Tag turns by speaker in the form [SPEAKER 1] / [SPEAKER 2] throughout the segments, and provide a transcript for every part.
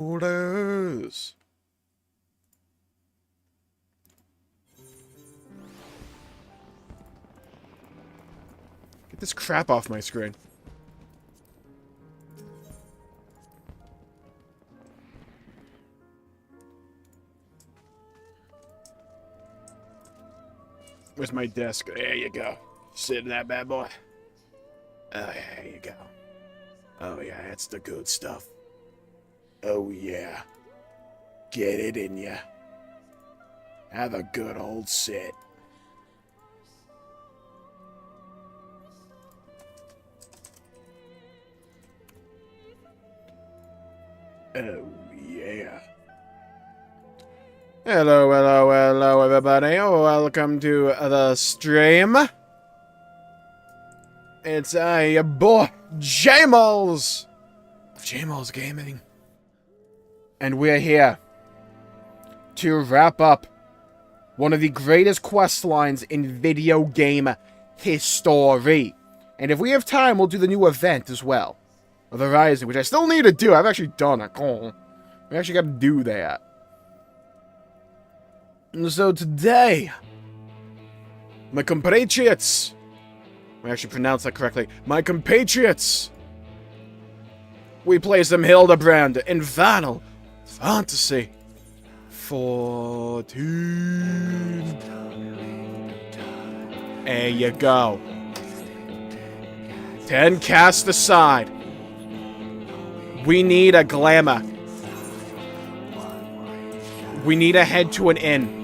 [SPEAKER 1] Orders. Get this crap off my screen. Where's my desk? There you go. Sit in that bad boy. Oh, there you go. Oh, yeah, that's the good stuff. Oh, yeah. Get it in ya. Have a good old sit. Oh, yeah. Hello, hello, hello, everybody. Welcome to the stream. It's your boy, Jmulls of Jmulls Gaming. And we're here to wrap up one of the greatest quest lines in video game history. And if we have time, we'll do the new event as well. The Rising, which I still need to do. I've actually done it. We actually got to do that. And so today, my compatriots, I actually pronounced that correctly, my compatriots, we play some Hildibrand in Final Fantasy 14. There you go. 10 cast aside. We need a glamour. We need to head to an inn.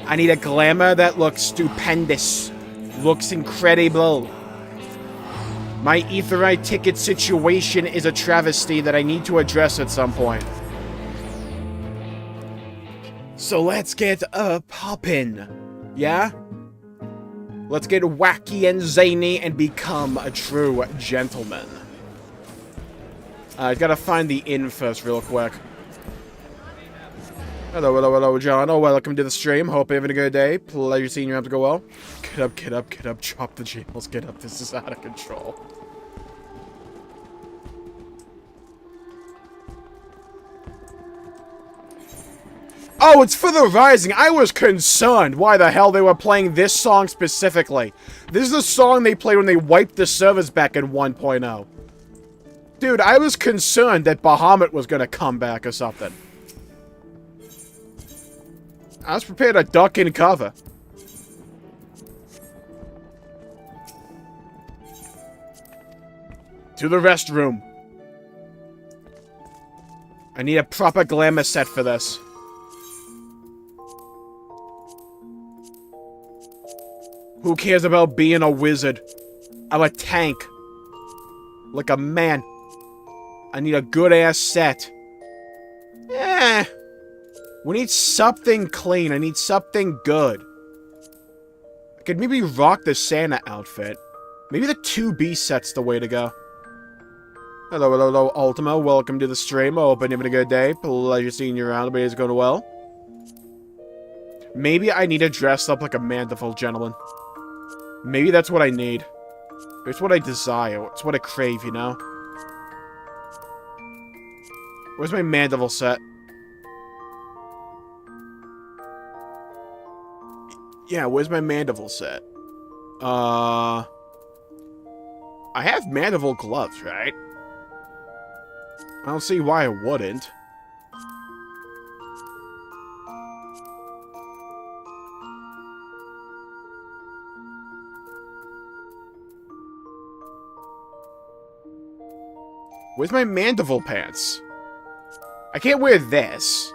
[SPEAKER 1] I need a glamour that looks stupendous. Looks incredible. My Etherite ticket situation is a travesty that I need to address at some point. So let's get poppin'. Yeah? Let's get wacky and zany and become a true gentleman. I gotta find the inn first real quick. Hello, hello, hello, John. Oh, welcome to the stream. Hope you're having a good day. Pleasure seeing you have to go well. Get up, get up, get up. Drop the Jmulls. Get up. This is out of control. Oh, it's for the Rising. I was concerned why the hell they were playing this song specifically. This is the song they played when they wiped the servers back in 1.0. Dude, I was concerned that Bahamut was gonna come back or something. I was prepared to duck in cover. To the restroom. I need a proper glamour set for this. Who cares about being a wizard? I'm a tank. Like a man. I need a good-ass set. We need something clean. I need something good. I could maybe rock the Santa outfit. Maybe the 2B set's the way to go. Hello, hello, hello, Ultima. Welcome to the stream. I hope you're having a good day. Pleasure seeing you around. Everybody's going well. Maybe I need to dress up like a Mandeville gentleman. Maybe that's what I need. It's what I desire. It's what I crave, you know? Where's my Mandeville set? Yeah, where's my Mandeville set? I have Mandeville gloves, right? I don't see why I wouldn't. Where's my Mandeville pants? I can't wear this.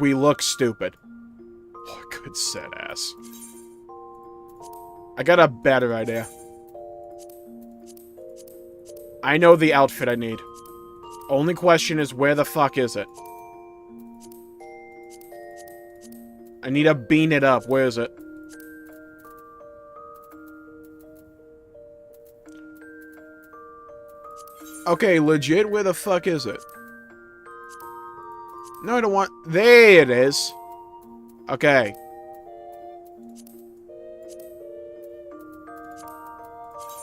[SPEAKER 1] We look stupid. Oh, good set ass. I got a better idea. I know the outfit I need. Only question is, where the fuck is it? I need to bean it up. Where is it? Okay, legit, where the fuck is it? No, I don't want... There it is. Okay.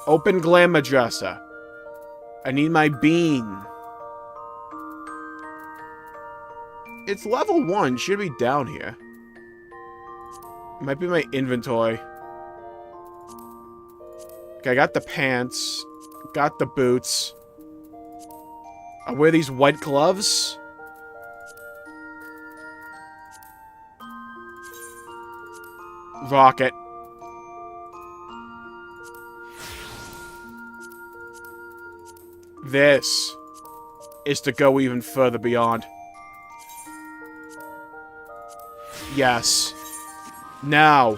[SPEAKER 1] Open glamour dresser. I need my bean. It's level 1. Should be down here. Might be my inventory. Okay, I got the pants. Got the boots. I wear these white gloves. Rocket. This is to go even further beyond. Yes. Now.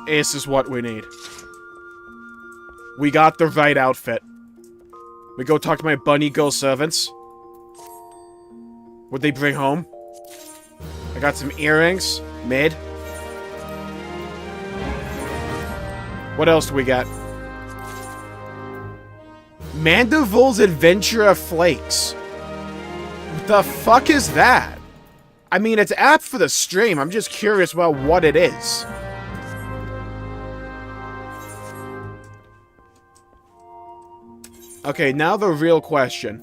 [SPEAKER 1] This is what we need. We got the right outfit. We go talk to my bunny girl servants. What'd they bring home? I got some earrings. Mid. What else do we got? Mandeville's Adventure of Flakes. What the fuck is that? I mean, it's apt for the stream. I'm just curious about what it is. Okay, now the real question.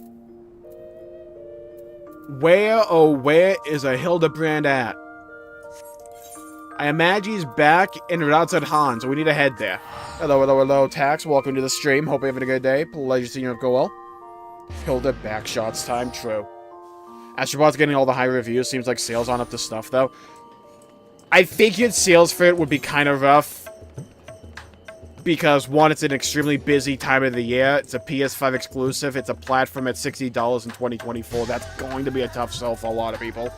[SPEAKER 1] Where, oh where is a Hildibrand at? I imagine he's back in outside Han, so we need to head there. Hello, hello, hello, Tax. Welcome to the stream. Hope you're having a good day. Pleasure seeing you go well. Hilda backshots time. True. Astrobot's getting all the high reviews. Seems like sales aren't up to stuff, though. I figured sales for it would be kind of rough. Because, one, it's an extremely busy time of the year. It's a PS5 exclusive. It's a platform at $60 in 2024. That's going to be a tough sell for a lot of people.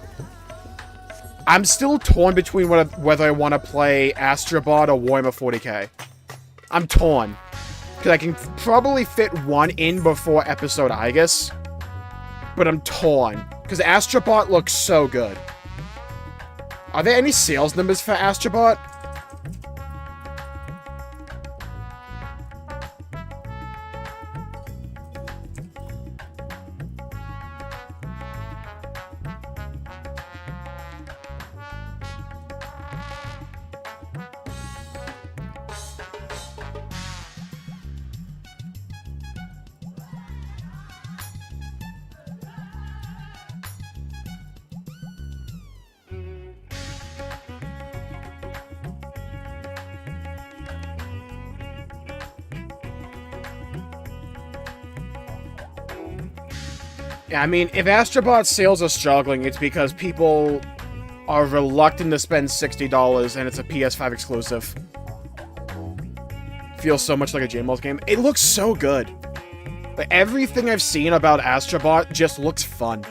[SPEAKER 1] I'm still torn between whether I want to play Astrobot or Warhammer 40k. I'm torn. Because I can probably fit one in before episode Aegis. But I'm torn. Because Astrobot looks so good. Are there any sales numbers for Astrobot? Yeah, I mean, if Astrobot sales are struggling, it's because people are reluctant to spend $60 and it's a PS5 exclusive. Feels so much like a Jmulls game. It looks so good. But everything I've seen about Astrobot just looks fun.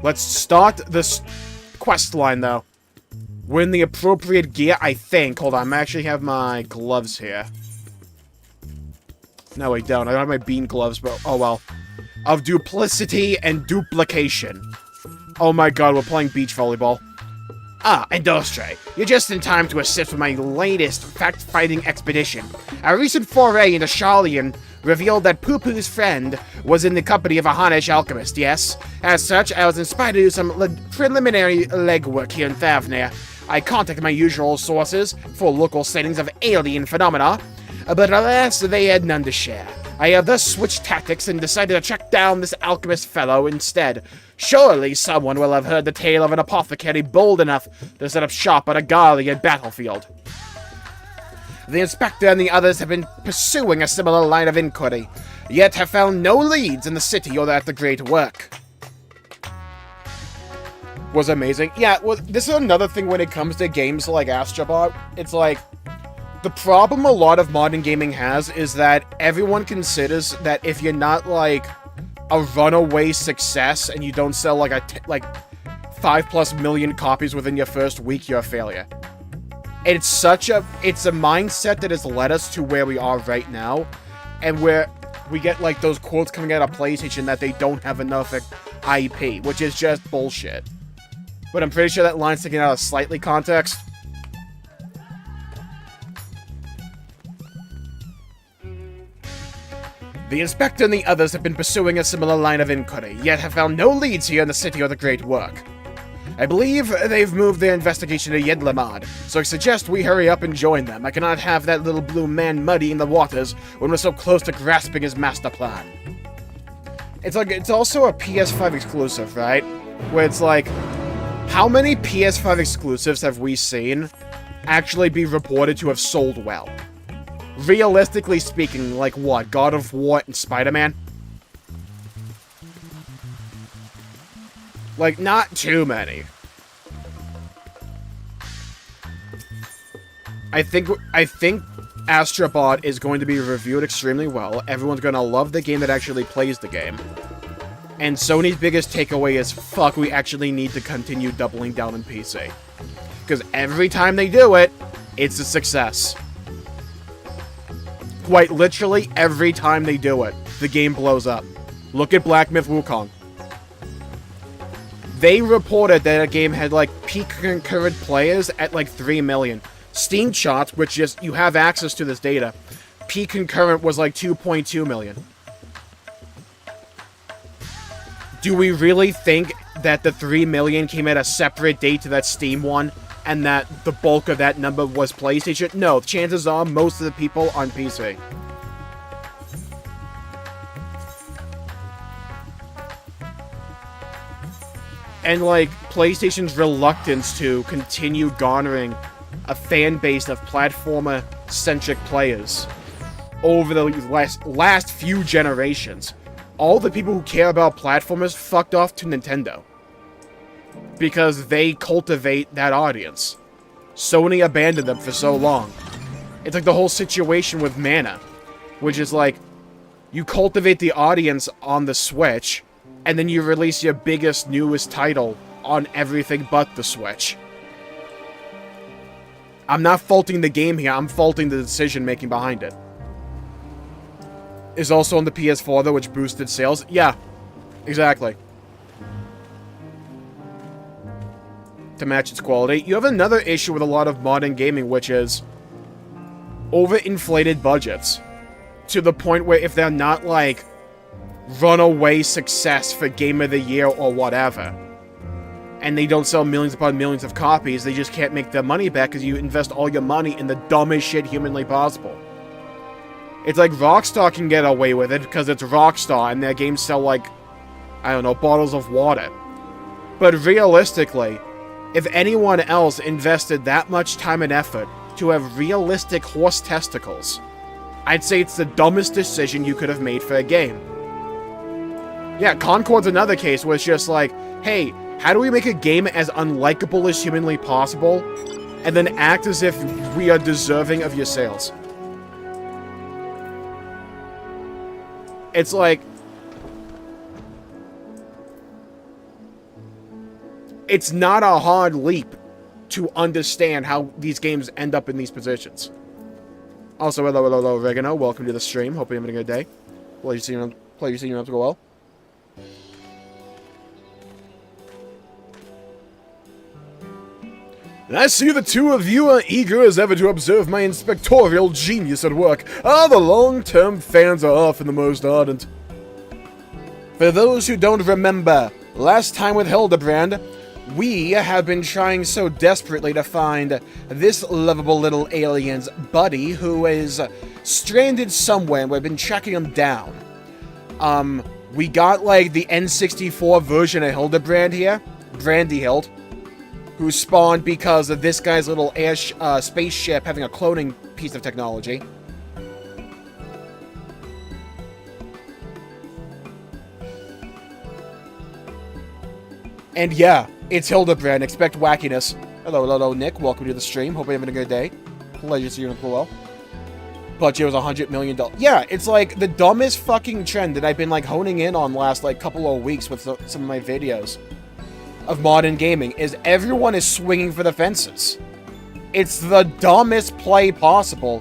[SPEAKER 1] Let's start this quest line, though. We're in the appropriate gear, I think. Hold on, I actually have my gloves here. No, I don't. I don't have my bean gloves, but oh well. Of duplicity and duplication. Oh my god, we're playing beach volleyball. Ah, Endwalker, you're just in time to assist with my latest fact-finding expedition. A recent foray into Charlian revealed that Poo-Poo's friend was in the company of a Hanish alchemist, yes? As such, I was inspired to do some preliminary legwork here in Thavnir. I contacted my usual sources for local sightings of alien phenomena, but alas, they had none to share. I have thus switched tactics and decided to track down this alchemist fellow instead. Surely someone will have heard the tale of an apothecary bold enough to set up shop on a Garlean battlefield. The inspector and the others have been pursuing a similar line of inquiry, yet have found no leads in the city or at the great work. Was amazing. Yeah, well, this is another thing when it comes to games like Astrobot. It's like, the problem a lot of modern gaming has is that everyone considers that if you're not, like, a runaway success and you don't sell, like, 5+ million copies within your first week, you're a failure. And it's a mindset that has led us to where we are right now, and where we get, like, those quotes coming out of PlayStation that they don't have enough IP, which is just bullshit. But I'm pretty sure that line's taken out of slightly context. The inspector and the others have been pursuing a similar line of inquiry, yet have found no leads here in the city or the great work. I believe they've moved their investigation to Yedlamad, so I suggest we hurry up and join them. I cannot have that little blue man muddying the waters when we're so close to grasping his master plan. It's also a PS5 exclusive, right? Where it's like, how many PS5 exclusives have we seen actually be reported to have sold well? Realistically speaking, like what? God of War and Spider-Man? Like, not too many. I think Astrobot is going to be reviewed extremely well. Everyone's going to love the game that actually plays the game. And Sony's biggest takeaway is, fuck, we actually need to continue doubling down on PC. Because every time they do it, it's a success. Quite literally, every time they do it, the game blows up. Look at Black Myth Wukong. They reported that a game had, like, peak concurrent players at, like, 3 million. Steam charts, which just, you have access to this data, peak concurrent was, like, 2.2 million. Do we really think that the 3 million came at a separate date to that Steam one, and that the bulk of that number was PlayStation? No, chances are most of the people on PC. And, like, PlayStation's reluctance to continue garnering a fan base of platformer-centric players over the last few generations. All the people who care about platformers fucked off to Nintendo. Because they cultivate that audience. Sony abandoned them for so long. It's like the whole situation with Mana, which is like, you cultivate the audience on the Switch, and then you release your biggest, newest title on everything but the Switch. I'm not faulting the game here, I'm faulting the decision-making behind it. Is also on the PS4, though, which boosted sales. Yeah, exactly. To match its quality. You have another issue with a lot of modern gaming, which is overinflated budgets. To the point where if they're not, like, runaway success for Game of the Year or whatever, and they don't sell millions upon millions of copies, they just can't make their money back because you invest all your money in the dumbest shit humanly possible. It's like Rockstar can get away with it because it's Rockstar and their games sell like, I don't know, bottles of water. But realistically, if anyone else invested that much time and effort to have realistic horse testicles, I'd say it's the dumbest decision you could have made for a game. Yeah, Concord's another case where it's just like, hey, how do we make a game as unlikable as humanly possible, and then act as if we are deserving of your sales? It's like, it's not a hard leap to understand how these games end up in these positions. Also, hello, Oregano. Welcome to the stream. Hope you're having a good day. Pleasure seeing you up to go well. I see the two of you are eager as ever to observe my inspectorial genius at work. Ah, the long-term fans are often the most ardent. For those who don't remember, last time with Hildibrand, we have been trying so desperately to find this lovable little alien's buddy who is stranded somewhere, and we've been tracking him down. We got, like, the N64 version of Hildibrand here, Brandy Hild, who spawned because of this guy's little spaceship having a cloning piece of technology. And yeah, it's Hildibrand. Expect wackiness. Hello, Nick. Welcome to the stream. Hope you're having a good day. Pleasure to see you in the well. Budget was $100 million. Yeah, it's like the dumbest fucking trend that I've been like honing in on last like couple of weeks with some of my videos of modern gaming is everyone is swinging for the fences. It's the dumbest play possible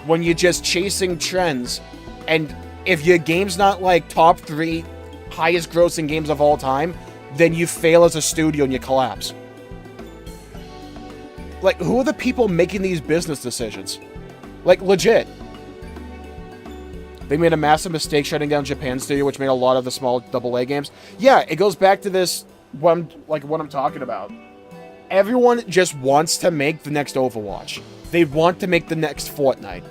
[SPEAKER 1] when you're just chasing trends, and if your game's not like top 3 highest grossing games of all time, then you fail as a studio and you collapse. Like, who are the people making these business decisions? Like, legit. They made a massive mistake shutting down Japan Studio, which made a lot of the small AA games. Yeah, it goes back to this what I'm talking about. Everyone just wants to make the next Overwatch. They want to make the next Fortnite.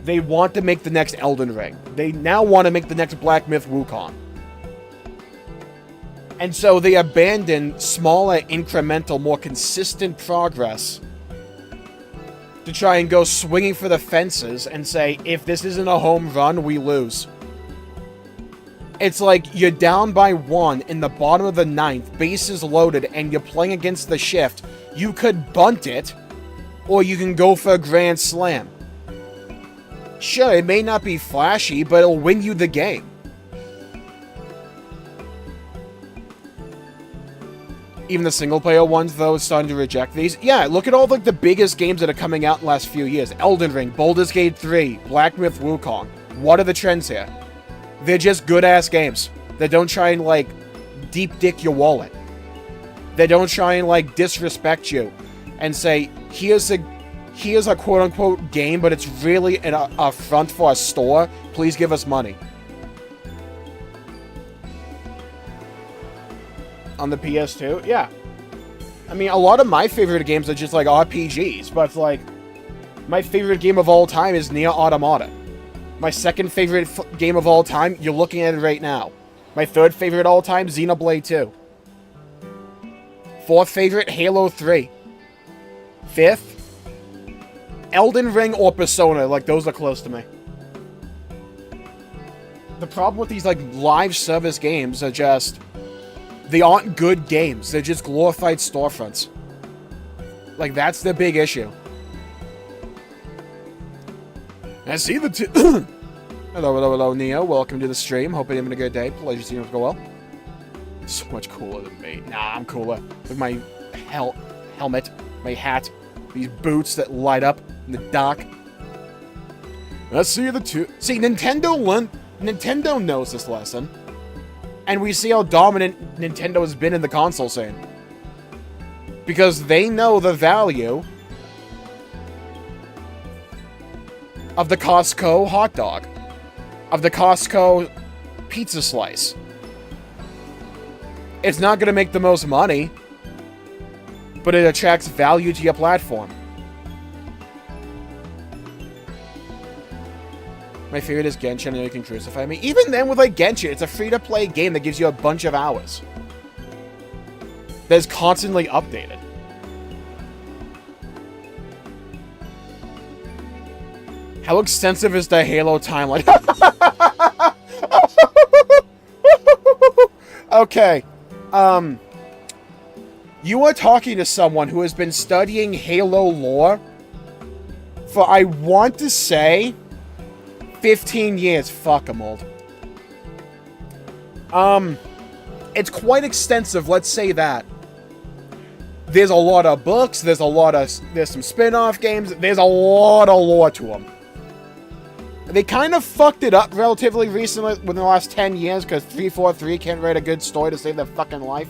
[SPEAKER 1] They want to make the next Elden Ring. They now want to make the next Black Myth Wukong. And so they abandon smaller, incremental, more consistent progress to try and go swinging for the fences and say, if this isn't a home run, we lose. It's like you're down by 1 in the bottom of the 9th, bases loaded, and you're playing against the shift. You could bunt it, or you can go for a grand slam. Sure, it may not be flashy, but it'll win you the game. Even the single-player ones, though, is starting to reject these. Yeah, look at all the biggest games that are coming out in the last few years. Elden Ring, Baldur's Gate 3, Black Myth Wukong. What are the trends here? They're just good-ass games. They don't try and, like, deep-dick your wallet. They don't try and, like, disrespect you and say, here's a quote-unquote game, but it's really a front for a store. Please give us money. On the PS2? Yeah. I mean, a lot of my favorite games are just, like, RPGs, but, like, my favorite game of all time is Nier Automata. My second favorite game of all time, you're looking at it right now. My third favorite all time, Xenoblade 2. Fourth favorite, Halo 3. Fifth, Elden Ring or Persona. Like, those are close to me. The problem with these, like, live service games are just... they aren't good games. They're just glorified storefronts. Like, that's the big issue. I see the two... hello, Neo. Welcome to the stream. Hope you're having a good day. Pleasure seeing you go well. So much cooler than me. Nah, I'm cooler. With my helmet, my hat, these boots that light up in the dark. I see the two... see, Nintendo knows this lesson. And we see how dominant Nintendo has been in the console scene. Because they know the value of the Costco hot dog. Of the Costco pizza slice. It's not going to make the most money, but it attracts value to your platform. My favorite is Genshin, and you can crucify me. Even then, with, like, Genshin, it's a free-to-play game that gives you a bunch of hours. That is constantly updated. How extensive is the Halo timeline? Okay. You are talking to someone who has been studying Halo lore for, I want to say, 15 years. Fuck, I'm old. It's quite extensive, let's say that. There's a lot of books, there's some spin-off games, there's a lot of lore to them. They kind of fucked it up relatively recently, within the last 10 years, because 343 can't write a good story to save their fucking life.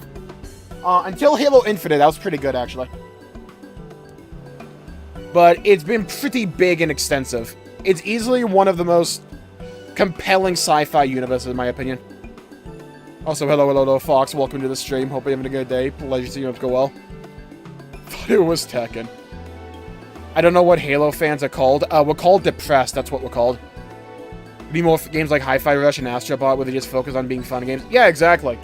[SPEAKER 1] Until Halo Infinite, that was pretty good, actually. But it's been pretty big and extensive. It's easily one of the most compelling sci-fi universes, in my opinion. Also, hello, Fox. Welcome to the stream. Hope you're having a good day. Pleasure to see you go well. Thought it was Tekken. I don't know what Halo fans are called. We're called depressed. That's what we're called. It'd be more games like Hi-Fi Rush and Astro Bot where they just focus on being fun games. Yeah, exactly.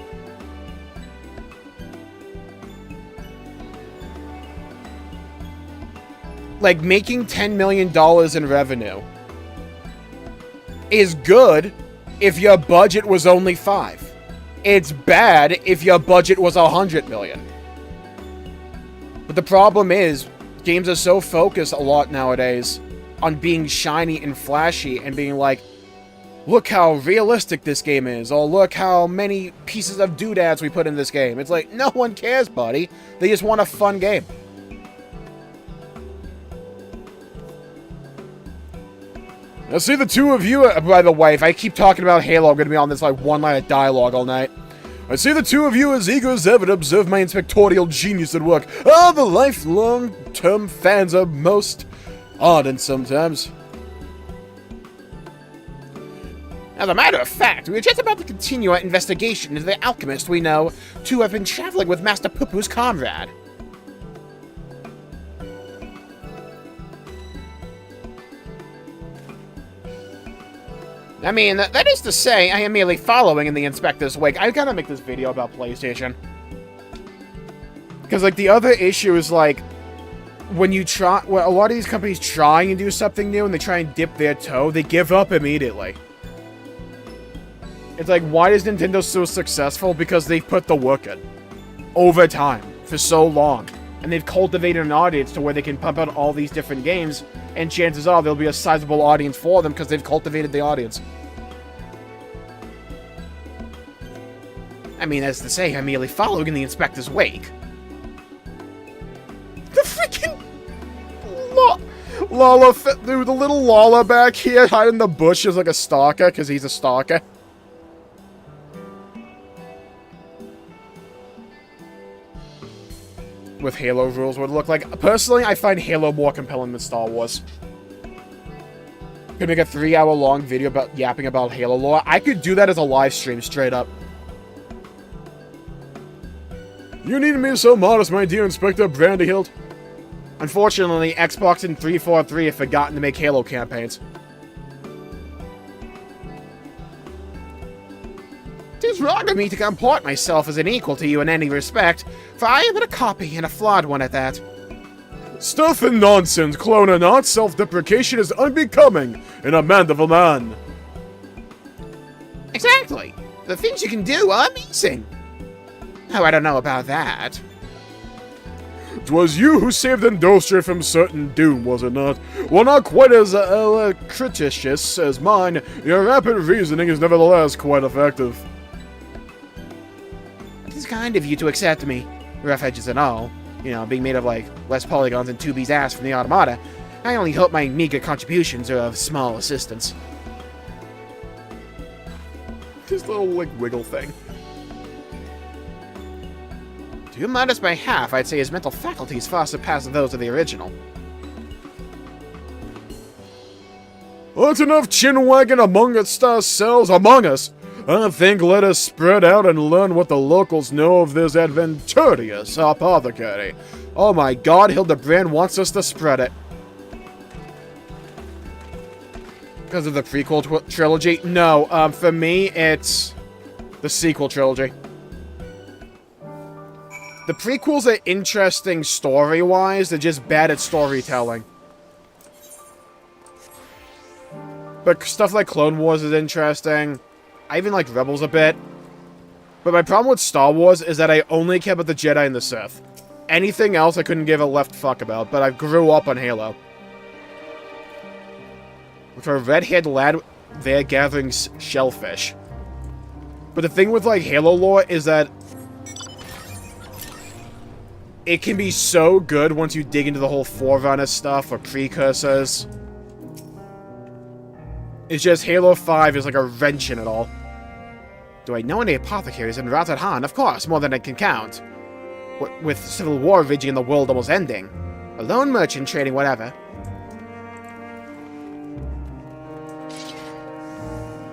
[SPEAKER 1] Like, making $10 million in revenue is good if your budget was only $5 million. It's bad if your budget was $100 million. But the problem is, games are so focused a lot nowadays on being shiny and flashy and being like, look how realistic this game is, or look how many pieces of doodads we put in this game. It's like, no one cares, buddy. They just want a fun game. I see the two of you, by the way, if I keep talking about Halo, I'm going to be on this, like, one-line dialogue all night. I see the two of you as eager as ever to observe my inspectorial genius at work. Ah, the lifelong-term fans are most ardent sometimes. As a matter of fact, we were just about to continue our investigation into the alchemist we know to have been traveling with Master Pupu's comrade. I mean, that is to say, I am merely following in the Inspector's wake. I gotta make this video about PlayStation. Because, like, the other issue is, like, when you try... Well, a lot of these companies try and do something new and they try and dip their toe, they give up immediately. It's like, why is Nintendo so successful? Because they've put the work in. Over time. For so long. And they've cultivated an audience to where they can pump out all these different games, and chances are there'll be a sizable audience for them because they've cultivated the audience. I mean, as to say, I'm merely following in the Inspector's wake. The freaking... Lala... Dude, the little Lala back here hiding in the bush is like a stalker, because he's a stalker. With Halo rules would look like. Personally, I find Halo more compelling than Star Wars. Could make a 3-hour-long video about yapping about Halo lore. I could do that as a live stream, straight up. You need me so modest, my dear Inspector Brandyhild. Unfortunately, Xbox and 343 have forgotten to make Halo campaigns. It is wrong of me to comport myself as an equal to you in any respect, for I am but a copy, and a flawed one at that. Stuff and nonsense, cloner not. Self-deprecation is unbecoming in a man of a man. Exactly. The things you can do are amazing. Oh, I don't know about that. 'Twas you who saved Endwalker from certain doom, was it not? While not quite as critious as mine, your rapid reasoning is nevertheless quite effective. It's kind of you to accept me, rough edges and all. You know, being made of, like, less polygons than 2B's ass from the Automata. I only hope my meager contributions are of small assistance. This little, like, wiggle thing. Too modest by half, I'd say his mental faculties far surpass those of the original. That's enough chin-wagging among ourselves, among us! I think let us spread out and learn what the locals know of this adventurous apothecary. Oh my god, Hildibrand wants us to spread it. Because of the prequel trilogy? No, for me, it's the sequel trilogy. The prequels are interesting story-wise, they're just bad at storytelling. But stuff like Clone Wars is interesting. I even like Rebels a bit. But my problem with Star Wars is that I only care about the Jedi and the Sith. Anything else I couldn't give a left fuck about, but I grew up on Halo. With a red-haired lad there gathering shellfish. But the thing with, like, Halo lore is that it can be so good once you dig into the whole Forerunner stuff or precursors. It's just Halo 5 is like a wrench in it all. Do I know any apothecaries in Ratahan? Of course, more than I can count. With civil war raging in the world almost ending. A lone merchant trading whatever.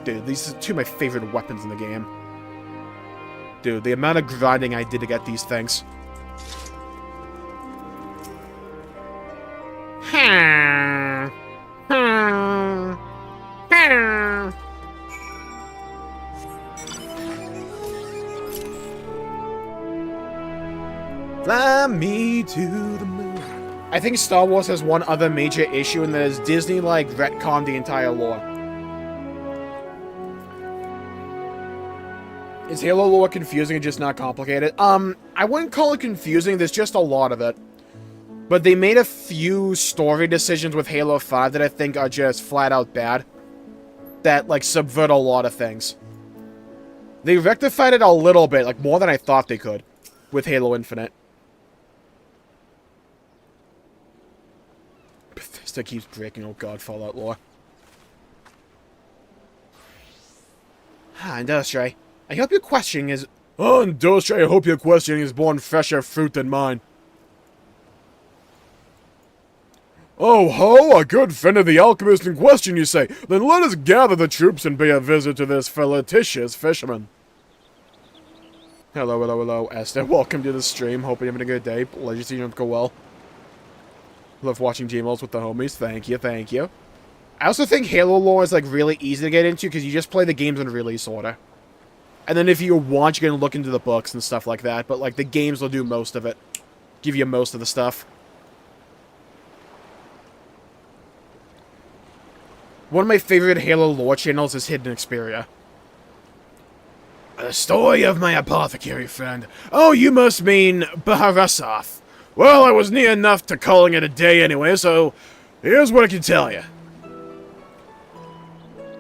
[SPEAKER 1] Dude, these are two of my favorite weapons in the game. Dude, the amount of grinding I did to get these things. Fly me to the moon. I think Star Wars has one other major issue, and that is Disney, like, retconned the entire lore. Is Halo lore confusing and just not complicated? I wouldn't call it confusing, there's just a lot of it. But they made a few story decisions with Halo 5 that I think are just flat out bad. That, like, subvert a lot of things. They rectified it a little bit, like, more than I thought they could, with Halo Infinite. Bethesda keeps breaking, oh god, Fallout lore. Industry. I hope your questioning is... Oh, Industry, I hope your questioning is born fresher fruit than mine. Oh ho, a good friend of the alchemist in question, you say? Then let us gather the troops and pay a visit to this felicitous fisherman. Hello, hello, hello, Esther. Welcome to the stream. Hope you're having a good day. Pleasure seeing you go well. Love watching Jmulls with the homies. Thank you, thank you. I also think Halo lore is, like, really easy to get into because you just play the games in release order. And then if you want, you can look into the books and stuff like that. But, like, the games will do most of it. Give you most of the stuff. One of my favorite Halo lore channels is Hidden Xperia. The story of my apothecary friend. Oh, you must mean Baharasov. Well, I was near enough to calling it a day anyway, so here's what I can tell you.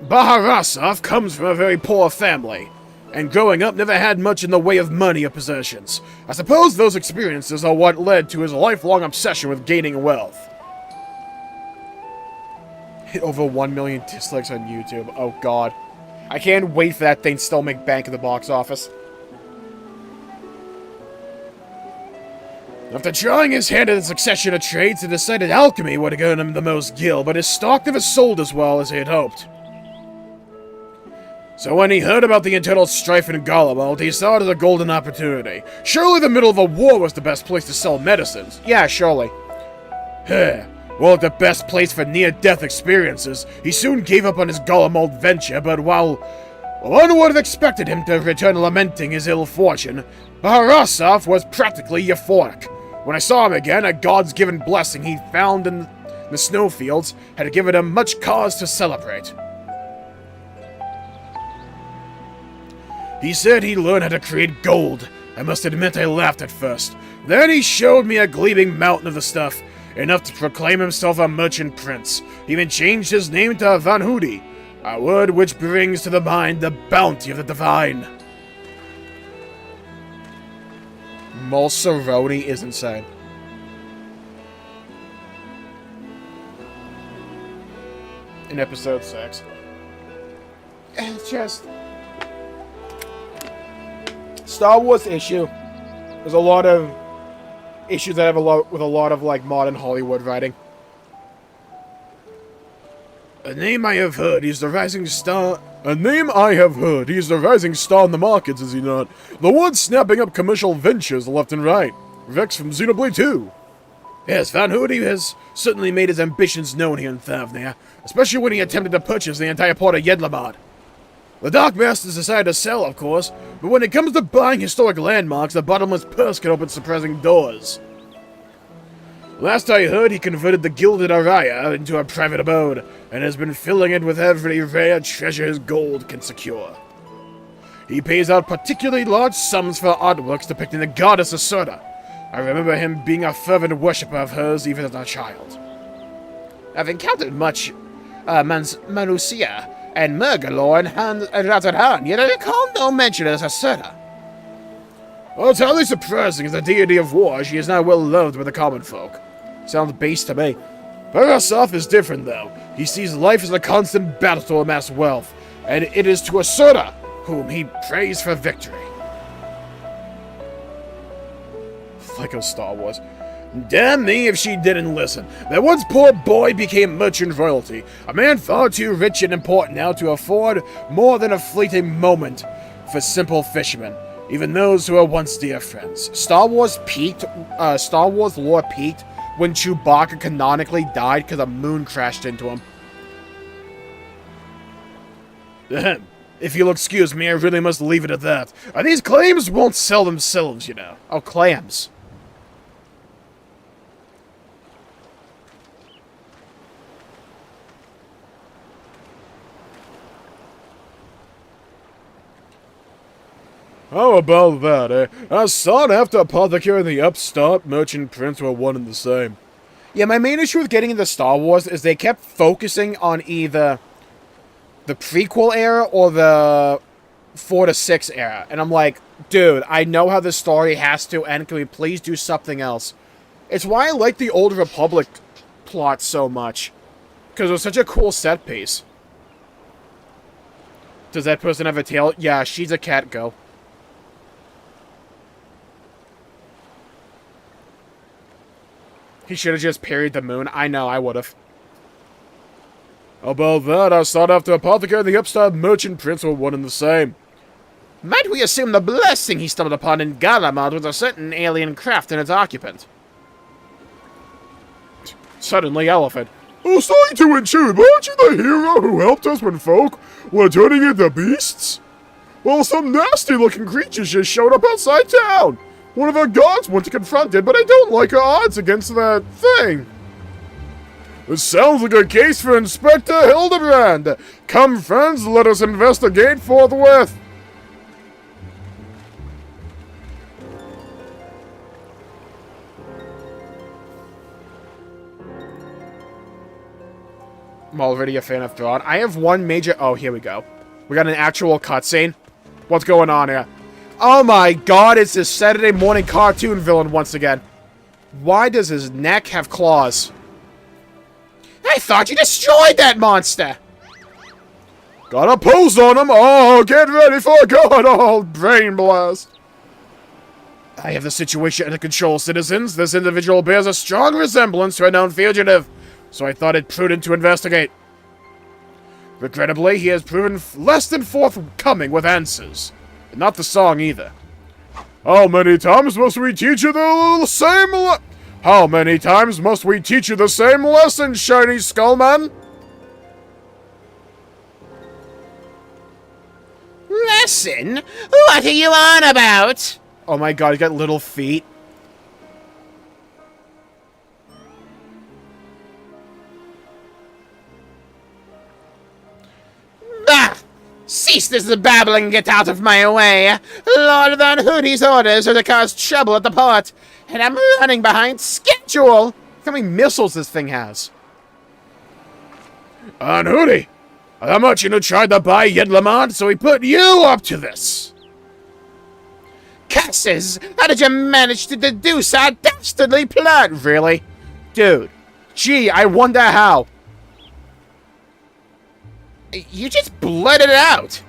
[SPEAKER 1] Baharasov comes from a very poor family, and growing up never had much in the way of money or possessions. I suppose those experiences are what led to his lifelong obsession with gaining wealth. Hit over 1 million dislikes on YouTube. Oh god. I can't wait for that thing to still make bank at the box office. After trying his hand at the succession of trades, he decided alchemy would have given him the most gil, but his stock never sold as well as he had hoped. So when he heard about the internal strife in Garlemald, he saw it as a golden opportunity. Surely the middle of a war was the best place to sell medicines. Yeah, surely. Well, at the best place for near-death experiences, he soon gave up on his Garlemald venture, but while one would have expected him to return lamenting his ill fortune, Baharasov was practically euphoric. When I saw him again, a God's-given blessing he'd found in the snowfields had given him much cause to celebrate. He said he learned how to create gold. I must admit I laughed at first. Then he showed me a gleaming mountain of the stuff, enough to proclaim himself a merchant prince. He even changed his name to Van Hoody, a word which brings to the mind the bounty of the divine. Mulceroni is insane. In episode 6. It's just... Star Wars issue. There's a lot of issues that have a lot of like modern Hollywood writing. A name I have heard, he's the rising star. A name I have heard, he's the rising star in the markets, is he not? The one snapping up commercial ventures left and right. Vex from Xenoblade 2. Yes, Van Hoody has certainly made his ambitions known here in Thavnia, especially when he attempted to purchase the entire port of Yedlamad. The Dark Masters decided to sell, of course, but when it comes to buying historic landmarks, the bottomless purse can open surprising doors. Last I heard, he converted the Gilded Araya into a private abode, and has been filling it with every rare treasure his gold can secure. He pays out particularly large sums for artworks depicting the goddess Asurda. I remember him being a fervent worshipper of hers even as a child. I've encountered much Manusia and Murgalore and Razarhan, yet I recall no mention of Asurda. What's highly surprising is the deity of war. She is now well loved by the common folk. Sounds base to me. Baharasov is different, though. He sees life as a constant battle to amass wealth, and it is to Asurda whom he prays for victory. Like Star Wars. Damn me if she didn't listen. That once poor boy became merchant royalty. A man far too rich and important now to afford more than a fleeting moment for simple fishermen, even those who were once dear friends. Star Wars lore peaked when Chewbacca canonically died because a moon crashed into him. Ahem. If you'll excuse me, I really must leave it at that. These claims won't sell themselves, you know. Oh, clams. How about that, eh? A sought after apothecary and the upstart merchant prince were one and the same. Yeah, my main issue with getting into Star Wars is they kept focusing on either the prequel era or the 4 to 6 era. And I'm like, dude, I know how this story has to end. Can we please do something else? It's why I like the Old Republic plot so much. Because it was such a cool set piece. Does that person have a tail? Yeah, she's a cat, go. He should have just parried the moon. I know, I would have. About that, I sought after Apothecary and the upstart merchant prince were one and the same. Might we assume the blessing he stumbled upon in Galamad was a certain alien craft and its occupant? Suddenly, Elephant.
[SPEAKER 2] Oh, sorry to intrude, but aren't you the hero who helped us when folk were turning into beasts? Well, some nasty-looking creatures just showed up outside town. One of our guards went to confront it, but I don't like our odds against that thing. This sounds like a case for Inspector Hildibrand. Come, friends, let us investigate forthwith.
[SPEAKER 1] I'm already a fan of Thrawn. I have one major... Oh, here we go. We got an actual cutscene. What's going on here? Oh my god, it's this Saturday morning cartoon villain once again. Why does his neck have claws? I thought you destroyed that monster!
[SPEAKER 2] Got a pose on him! Oh, get ready for a god old brain blast!
[SPEAKER 1] I have the situation under control, citizens. This individual bears a strong resemblance to a known fugitive, so I thought it prudent to investigate. Regrettably, he has proven less than forthcoming with answers. And not the song, either.
[SPEAKER 2] How many times must we teach you the same How many times must we teach you the same lesson, shiny skullman?
[SPEAKER 3] Lesson? What are you on about?
[SPEAKER 1] Oh my god, he's got little feet.
[SPEAKER 3] Bah! Cease this babbling and get out of my way. Lord Van Hoodie's orders are to cause trouble at the port, and I'm running behind schedule.
[SPEAKER 1] Look how many missiles this thing has.
[SPEAKER 2] Van Hoodie, how much you tried to buy Yedlamont, so he put you up to this?
[SPEAKER 3] Curses! How did you manage to deduce our dastardly plan?
[SPEAKER 1] Really? Dude. Gee, I wonder how.
[SPEAKER 3] You just blurted it out.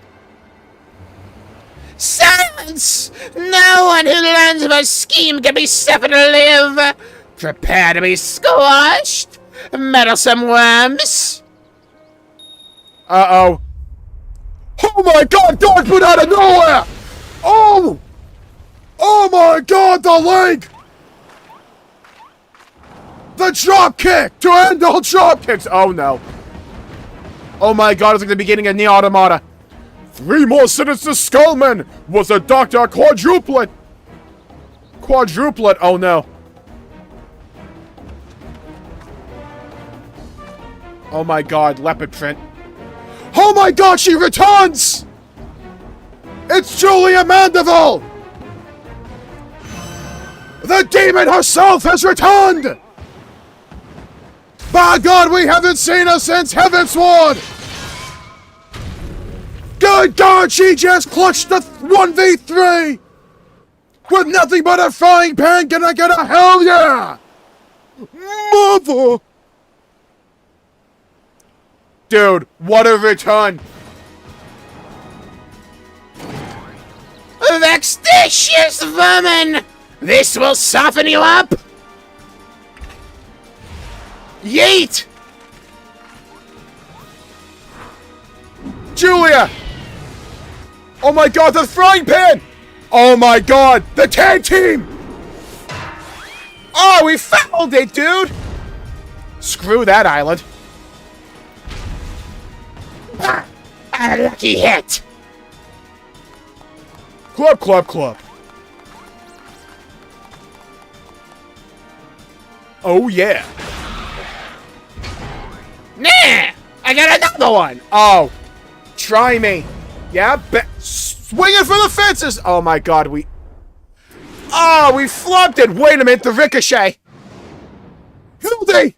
[SPEAKER 3] Silence! No one who learns of a scheme can be suffered to live. Prepare to be squashed, meddlesome worms.
[SPEAKER 1] Uh-oh.
[SPEAKER 2] Oh my god, dog put out of nowhere! Oh! Oh my god, the leg! The drop kick! To end all drop kicks!
[SPEAKER 1] Oh no. Oh my god, it's like the beginning of Neo Automata.
[SPEAKER 2] 3 more sinister skullmen! Was the doctor quadruplet?
[SPEAKER 1] Quadruplet, oh no. Oh my god, leopard print.
[SPEAKER 2] Oh my god, she returns! It's Julia Mandeville! The demon herself has returned! By God, we haven't seen her since Heavensward! Good God, she just clutched the 1v3! With nothing but a frying pan, can I get a hell yeah? Mother!
[SPEAKER 1] Dude, what a return!
[SPEAKER 3] Vexatious vermin! This will soften you up! Yeet!
[SPEAKER 1] Julia! Oh my god, the frying pan! Oh my god, the tag team! Oh, we fouled it, dude! Screw that island.
[SPEAKER 3] Ah, a lucky hit!
[SPEAKER 1] Club, club, club. Oh yeah.
[SPEAKER 3] Nah! I got another one!
[SPEAKER 1] Oh. Try me. Yeah, swinging for the fences! Oh my god, we... Oh, we flubbed it! Wait a minute, the ricochet! Hildy!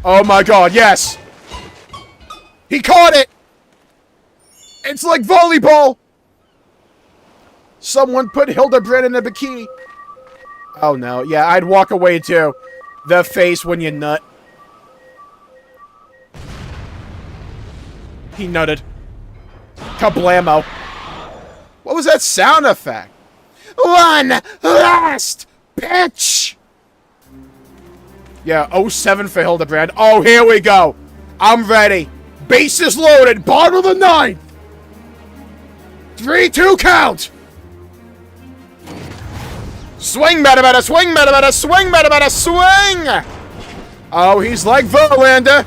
[SPEAKER 1] Oh my god, yes! He caught it! It's like volleyball! Someone put Hildibrand in a bikini. Oh no, yeah, I'd walk away too. The face when you nut. He nutted. Kablamo. What was that sound effect?
[SPEAKER 3] One last pitch!
[SPEAKER 1] Yeah, 07 for Hildibrand. Oh, here we go. I'm ready. Bases loaded. Bottom of the ninth. 3-2 count. Swing, bada, swing, bada, swing, bada, swing. Oh, he's like Verlander.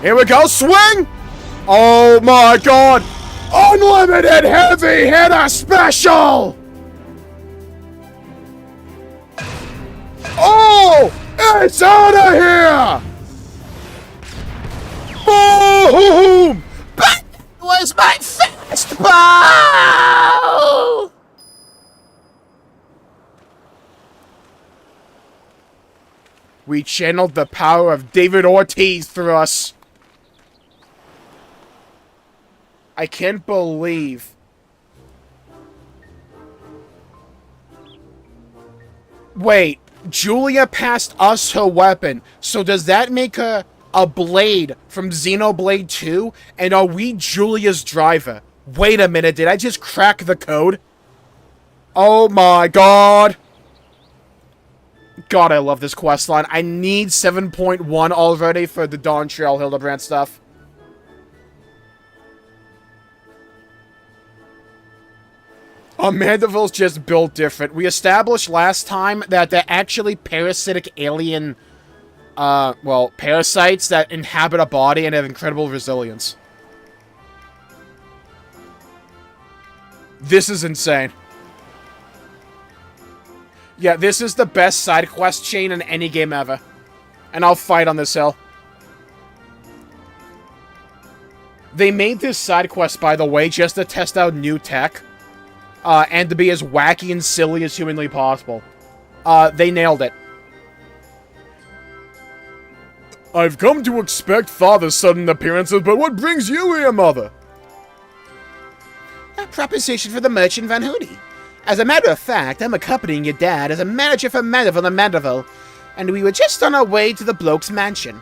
[SPEAKER 1] Here we go. Swing. Oh, my God. Unlimited heavy hitter special. Oh, it's out of here. Boom.
[SPEAKER 3] That was my fastball!
[SPEAKER 1] We channeled the power of David Ortiz through us. I can't believe. Wait, Julia passed us her weapon. So does that make her a blade from Xenoblade 2? And are we Julia's driver? Wait a minute, did I just crack the code? Oh my god. God, I love this questline. I need 7.1 already for the Dawntrail Hildibrand stuff. Mandeville's just built different. We established last time that they're actually parasitic alien, well, parasites that inhabit a body and have incredible resilience. This is insane. Yeah, this is the best side quest chain in any game ever. And I'll fight on this hill. They made this side quest, by the way, just to test out new tech. And to be as wacky and silly as humanly possible. They nailed it.
[SPEAKER 2] I've come to expect Father's sudden appearances, but what brings you here, Mother?
[SPEAKER 3] A proposition for the merchant Van Hootie. As a matter of fact, I'm accompanying your dad as a manager for Mandeville and Mandeville, and we were just on our way to the bloke's mansion.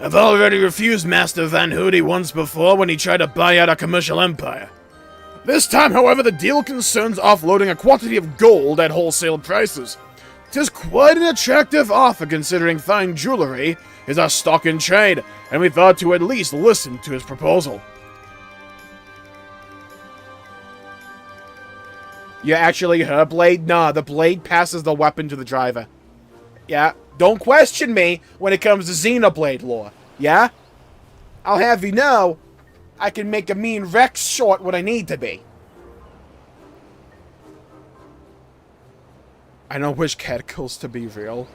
[SPEAKER 2] I've already refused Master Van Hootie once before when he tried to buy out our commercial empire. This time, however, the deal concerns offloading a quantity of gold at wholesale prices. 'Tis quite an attractive offer considering fine jewelry is our stock in trade, and we thought to at least listen to his proposal.
[SPEAKER 1] You actually her blade? Nah, the blade passes the weapon to the driver. Yeah, don't question me when it comes to Xenoblade lore. Yeah? I'll have you know, I can make a mean Rex short what I need to be. I don't wish cataclysms to be real.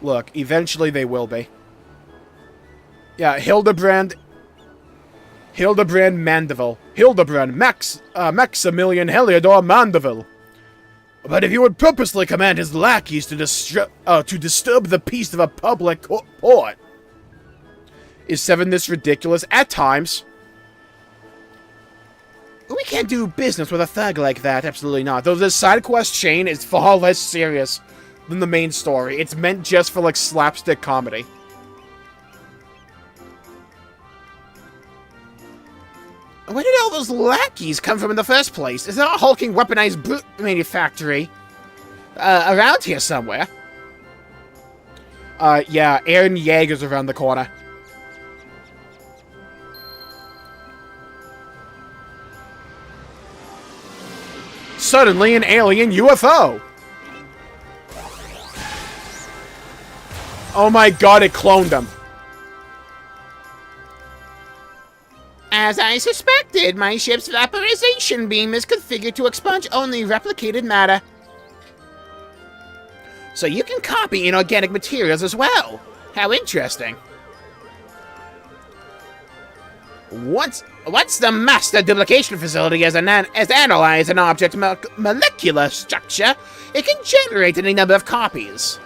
[SPEAKER 1] Look, eventually they will be. Yeah, Hildibrand Mandeville. Hildibrand Maximilian Heliodor Mandeville. But if you would purposely command his lackeys to disturb the peace of a public port. Is 7 this ridiculous? At times. We can't do business with a thug like that. Absolutely not. Though this side quest chain is far less serious than the main story. It's meant just for, like, slapstick comedy.
[SPEAKER 3] Where did all those lackeys come from in the first place? Is there a hulking weaponized brute manufactory around here somewhere?
[SPEAKER 1] Yeah, Aaron Yeager's around the corner. Suddenly an alien UFO! Oh my god, it cloned him.
[SPEAKER 3] As I suspected, my ship's vaporization beam is configured to expunge only replicated matter. So you can copy inorganic materials as well. How interesting. Once the master duplication facility has analyzed an object's molecular structure, it can generate any number of copies.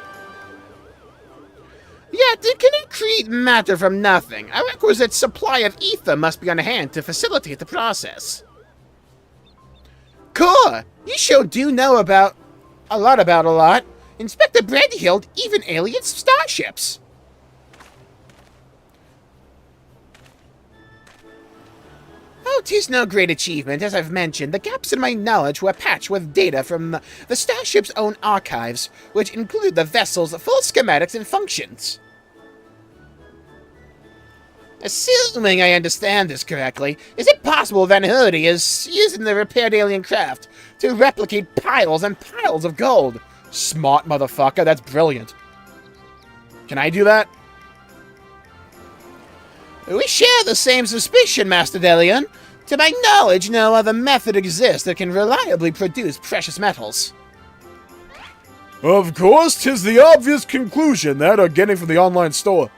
[SPEAKER 3] Yet it cannot create matter from nothing. A requisite supply of ether must be on hand to facilitate the process. Cool! You sure do know a lot. Inspector Brandyhill even alien starships. Oh, 'tis no great achievement. As I've mentioned, the gaps in my knowledge were patched with data from the starship's own archives, which include the vessel's full schematics and functions. Assuming I understand this correctly, is it possible Van Hoody is using the repaired alien craft to replicate piles and piles of gold?
[SPEAKER 1] Smart motherfucker, that's brilliant. Can I do that?
[SPEAKER 3] We share the same suspicion, Master Delion. To my knowledge, no other method exists that can reliably produce precious metals.
[SPEAKER 1] Of course, 'tis the obvious conclusion that are getting from the online store.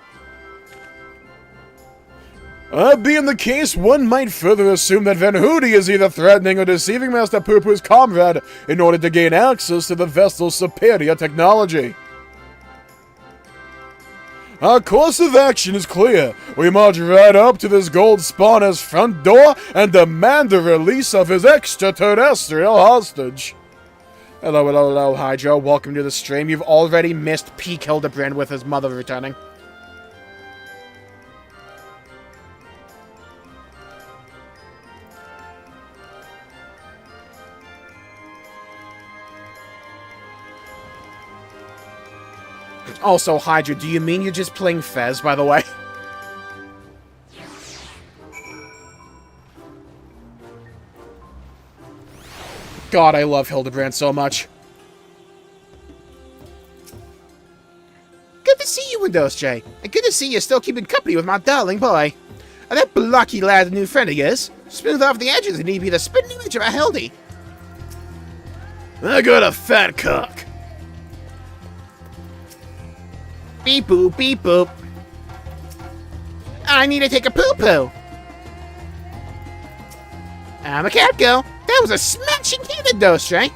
[SPEAKER 1] Being the case, one might further assume that Van Hoody is either threatening or deceiving Master Poo-Poo's comrade in order to gain access to the vessel's superior technology. Our course of action is clear. We march right up to this gold spawner's front door and demand the release of his extraterrestrial hostage. Hello, hello, hello, Hydra. Welcome to the stream. You've already missed peak Hildibrand with his mother returning. Also, Hydra, do you mean you're just playing Fez, by the way? God, I love Hildibrand so much. Good to see you, Windows J. And good to see you still keeping company with my darling boy. And that blocky lad, a new friend of yours, smooth off the edges and he'd be the spitting image of a Hildy. I got a fat cock. Beep boop, beep boop. I need to take a poo-poo. I'm a cat girl. That was a smashing cannon, Dostray.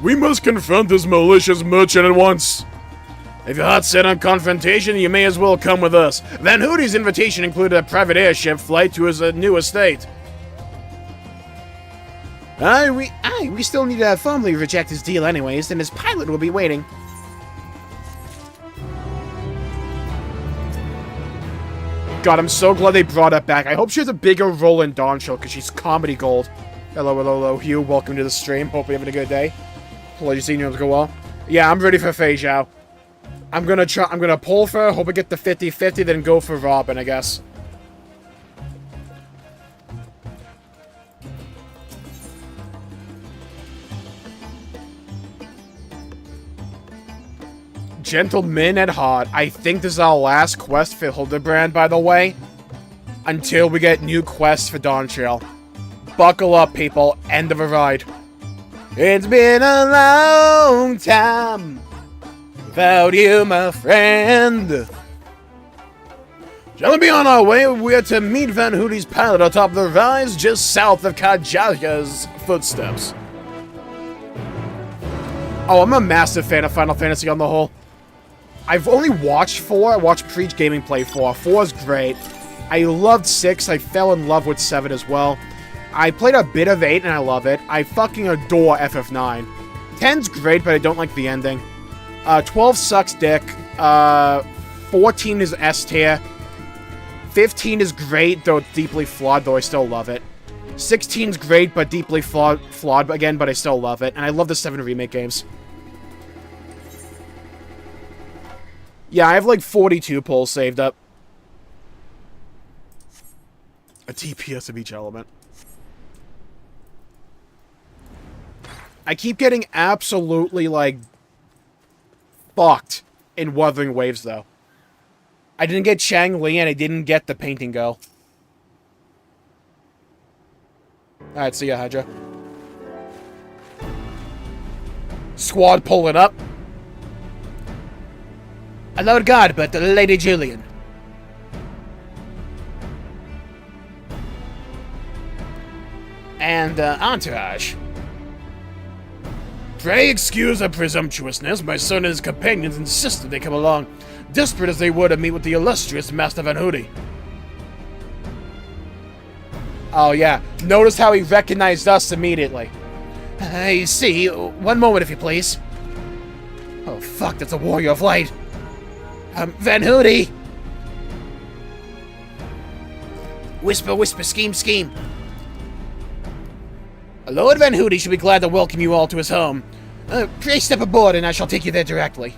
[SPEAKER 2] We must confront this malicious merchant at once.
[SPEAKER 1] If you're hot set on confrontation, you may as well come with us. Van Hoody's invitation included a private airship flight to his new estate.
[SPEAKER 3] We still need to formally reject his deal anyways, and his pilot will be waiting.
[SPEAKER 1] God, I'm so glad they brought her back. I hope she has a bigger role in Dawntrail, because she's comedy gold. Hello, hello, hello, Hugh. Welcome to the stream. Hope you're having a good day. Hope your seniors go well. Yeah, I'm ready for Fei Zhao. I'm gonna pull for her, hope I get the 50-50, then go for Robin, I guess. Gentlemen at heart, I think this is our last quest for Hildibrand, by the way. Until we get new quests for Dawntrail. Buckle up, people. End of a ride. It's been a long time without you, my friend. Shall we be on our way? We're to meet Van Hoody's pilot atop the rise just south of Kajaya's footsteps. Oh, I'm a massive fan of Final Fantasy on the whole. I've only watched 4. I watched Preach Gaming play 4. 4 is great. I loved 6. I fell in love with 7 as well. I played a bit of 8 and I love it. I fucking adore FF9. 10's great, but I don't like the ending. 12 sucks dick. 14 is S tier. 15 is great, though it's deeply flawed, though I still love it. 16's great, but deeply flawed again, but I still love it. And I love the 7 remake games. Yeah, I have like 42 pulls saved up. A TPS of each element. I keep getting absolutely, like, fucked in Wuthering Waves, though. I didn't get Chang Li, and I didn't get the Painting Girl. Alright, see ya, Hydra. Squad pulling up. Lord God, but Lady Julian. And, entourage. Pray excuse our presumptuousness. My son and his companions insisted they come along, desperate as they were to meet with the illustrious Master Van Hoody. Oh, yeah. Notice how he recognized us immediately. I see. One moment, if you please. Oh, fuck, that's a warrior of light. Van Hoody!
[SPEAKER 3] Whisper, whisper, scheme, scheme. Lord Van Hooty should be glad to welcome you all to his home. Pray step aboard and I shall take you there directly.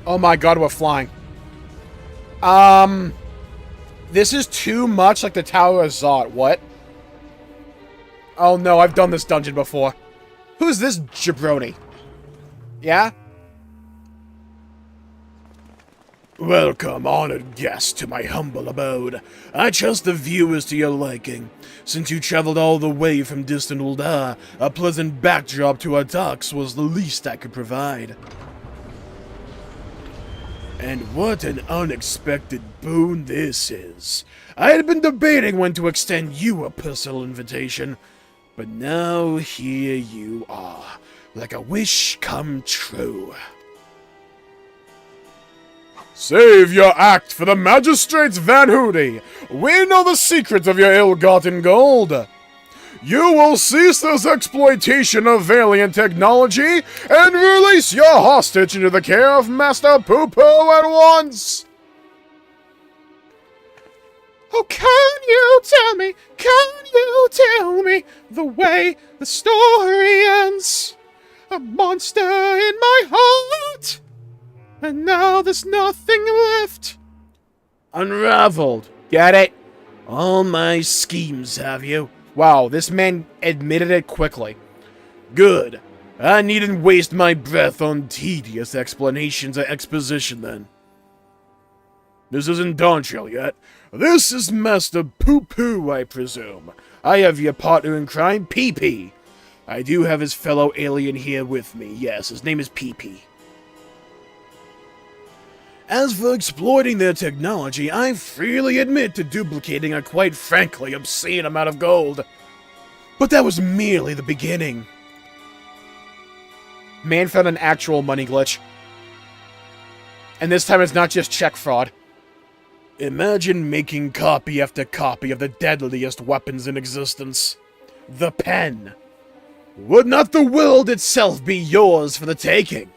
[SPEAKER 1] Oh my god, we're flying. This is too much like the Tower of Zot. What? Oh no, I've done this dungeon before. Who's this jabroni? Yeah?
[SPEAKER 2] Welcome, honored guest, to my humble abode. I trust the view is to your liking. Since you traveled all the way from distant Ul'dah, a pleasant backdrop to our docks was the least I could provide. And what an unexpected boon this is. I had been debating when to extend you a personal invitation, but now here you are, like a wish come true. Save your act for the magistrates, Van Hooty. We know the secrets of your ill-gotten gold. You will cease this exploitation of alien technology and release your hostage into the care of Master Poo-Poo at once!
[SPEAKER 1] Oh, can you tell me the way the story ends? A monster in my heart, and now there's nothing left.
[SPEAKER 2] Unraveled. Get it? All my schemes, have you?
[SPEAKER 1] Wow, this man admitted it quickly.
[SPEAKER 2] Good. I needn't waste my breath on tedious explanations or exposition then. This isn't Dawntrail yet. This is Master Poo-Poo, I presume. I have your partner in crime, Pee-Pee. I do have his fellow alien here with me. Yes, his name is Pee-Pee. As for exploiting their technology, I freely admit to duplicating a quite frankly obscene amount of gold. But that was merely the beginning.
[SPEAKER 1] Man found an actual money glitch. And this time it's not just check fraud.
[SPEAKER 2] Imagine making copy after copy of the deadliest weapons in existence. The pen. Would not the world itself be yours for the taking?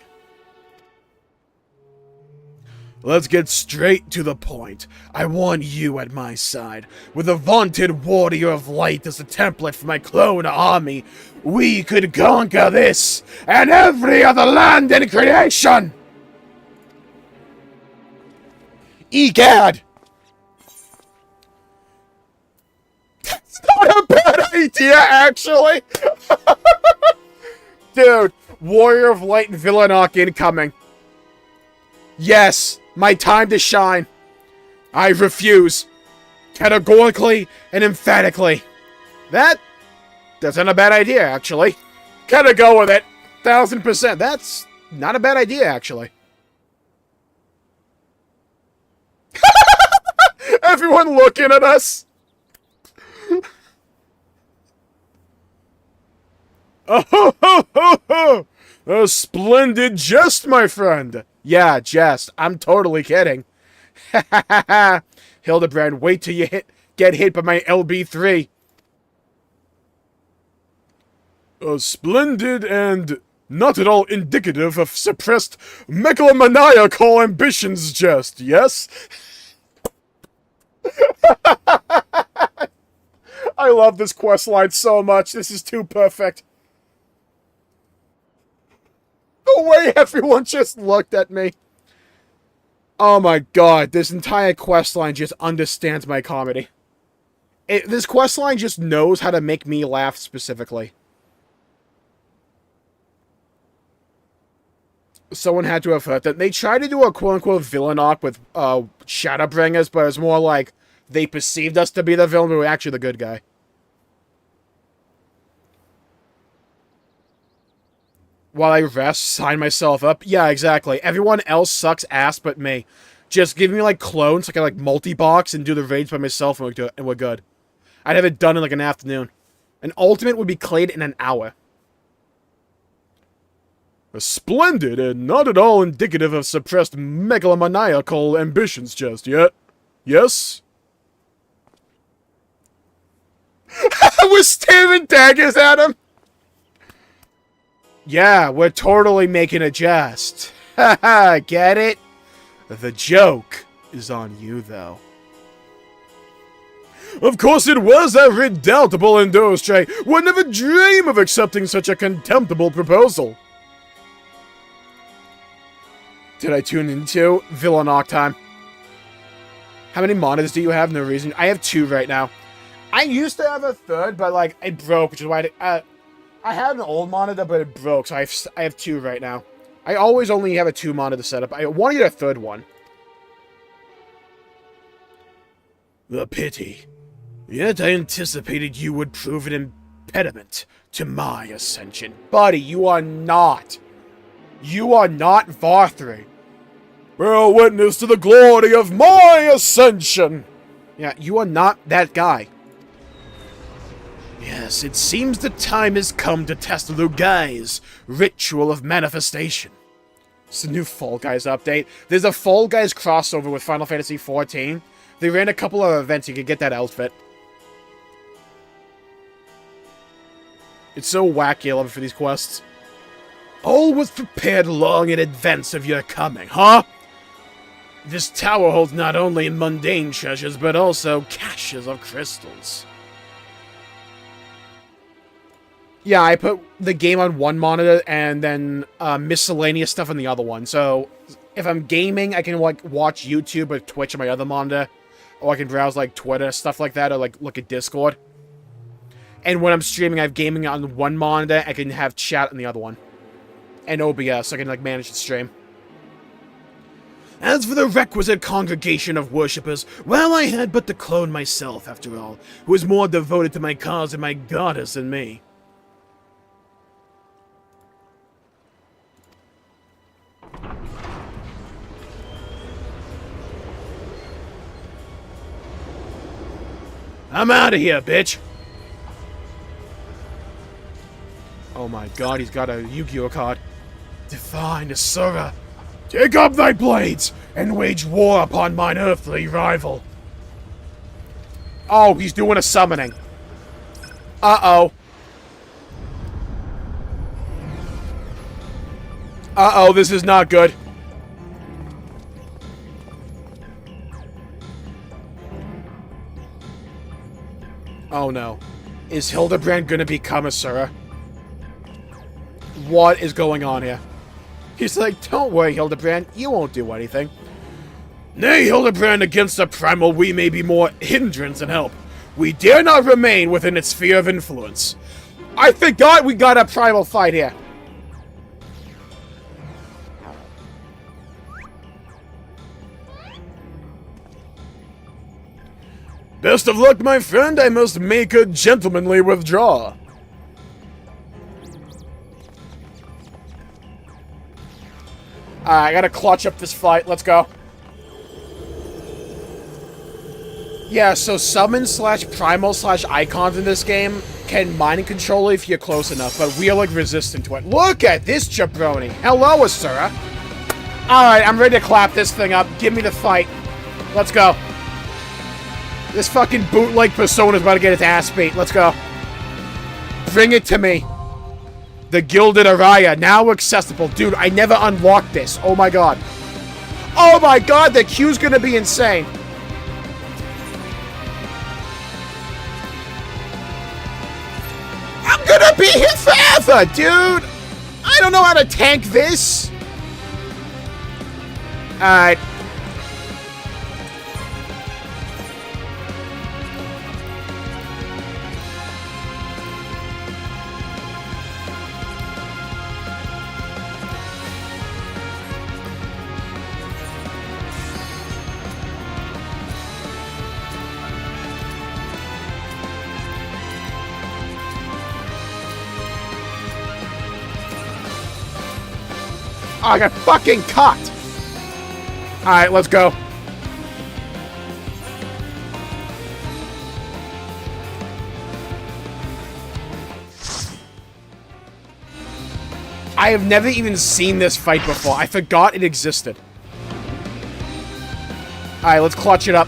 [SPEAKER 2] Let's get straight to the point. I want you at my side. With the vaunted Warrior of Light as a template for my clone army, we could conquer this and every other land in creation!
[SPEAKER 1] Egad! It's not a bad idea, actually! Dude, Warrior of Light and Villanok incoming. Yes! My time to shine. I refuse. Categorically and emphatically. That's not a bad idea, actually. Gotta go with it. 1000%. That's not a bad idea, actually. Everyone looking at us.
[SPEAKER 2] Oh, ho, ho, ho, ho. A splendid jest, my friend.
[SPEAKER 1] Yeah, jest. I'm totally kidding. Hildibrand, wait till you get hit by my LB3.
[SPEAKER 2] A splendid and not at all indicative of suppressed megalomaniacal ambitions jest, yes?
[SPEAKER 1] I love this questline so much. This is too perfect. The way everyone just looked at me. Oh my god, this entire questline just understands my comedy. This questline just knows how to make me laugh specifically. Someone had to have heard that. They tried to do a quote-unquote villain arc with Shadowbringers, but it was more like they perceived us to be the villain, but we were actually the good guy. While I rest, sign myself up. Yeah, exactly. Everyone else sucks ass but me. Just give me, like, clones, so I can, like, multi-box and do the raids by myself, and we're good. I'd have it done in, like, an afternoon. An ultimate would be cleared in an hour.
[SPEAKER 2] A splendid and not at all indicative of suppressed megalomaniacal ambitions just yet. Yes?
[SPEAKER 1] We're staring daggers at him. Yeah, we're totally making a jest. Haha, get it? The joke is on you, though.
[SPEAKER 2] Of course it was a redoubtable industry. Would never dream of accepting such a contemptible proposal.
[SPEAKER 1] Did I tune into Villanok time? How many monitors do you have? No reason. I have 2 right now. I used to have a 3rd, but like it broke, which is why I had an old monitor, but it broke, so I have 2 right now. I always only have a 2 monitor setup. I want to get a 3rd one.
[SPEAKER 2] The pity. Yet I anticipated you would prove an impediment to my ascension.
[SPEAKER 1] Buddy, you are not. You are not Varthry.
[SPEAKER 2] Bear witness to the glory of my ascension.
[SPEAKER 1] Yeah, you are not that guy.
[SPEAKER 2] Yes, it seems the time has come to test Lugai's ritual of manifestation.
[SPEAKER 1] It's a new Fall Guys update. There's a Fall Guys crossover with Final Fantasy XIV. They ran a couple of events, you could get that outfit. It's so wacky, I love it for these quests.
[SPEAKER 2] All was prepared long in advance of your coming, huh? This tower holds not only mundane treasures, but also caches of crystals.
[SPEAKER 1] Yeah, I put the game on one monitor and then miscellaneous stuff on the other one. So if I'm gaming, I can like watch YouTube or Twitch on my other monitor, or I can browse like Twitter, stuff like that, or like look at Discord. And when I'm streaming, I have gaming on one monitor. I can have chat on the other one, and OBS, so I can like manage the stream.
[SPEAKER 2] As for the requisite congregation of worshippers, well, I had but to clone myself, after all, who is more devoted to my cause and my goddess than me. I'm out of here, bitch!
[SPEAKER 1] Oh my god, he's got a Yu-Gi-Oh card.
[SPEAKER 2] Divine Asura, take up thy blades and wage war upon mine earthly rival.
[SPEAKER 1] Oh, he's doing a summoning. Uh-oh. Uh-oh, this is not good. Oh no. Is Hildibrand gonna become Asura? What is going on here? He's like, don't worry, Hildibrand, you won't do anything.
[SPEAKER 2] Nay, Hildibrand, against the primal we may be more hindrance than help. We dare not remain within its sphere of influence.
[SPEAKER 1] I forgot we got a primal fight here.
[SPEAKER 2] Best of luck, my friend. I must make a gentlemanly withdrawal.
[SPEAKER 1] I gotta clutch up this fight. Let's go. Yeah, so summon slash primal slash icons in this game can mind control if you're close enough, but we are like resistant to it. Look at this jabroni. Hello, Asura. Alright, I'm ready to clap this thing up. Give me the fight. Let's go. This fucking bootleg Persona is about to get its ass beat. Let's go. Bring it to me. The Gilded Araya, now accessible. Dude, I never unlocked this. Oh my god. Oh my god, the queue's gonna be insane. I'm gonna be here forever, dude. I don't know how to tank this. Alright. Oh, I got fucking caught! Alright, let's go. I have never even seen this fight before. I forgot it existed. Alright, let's clutch it up.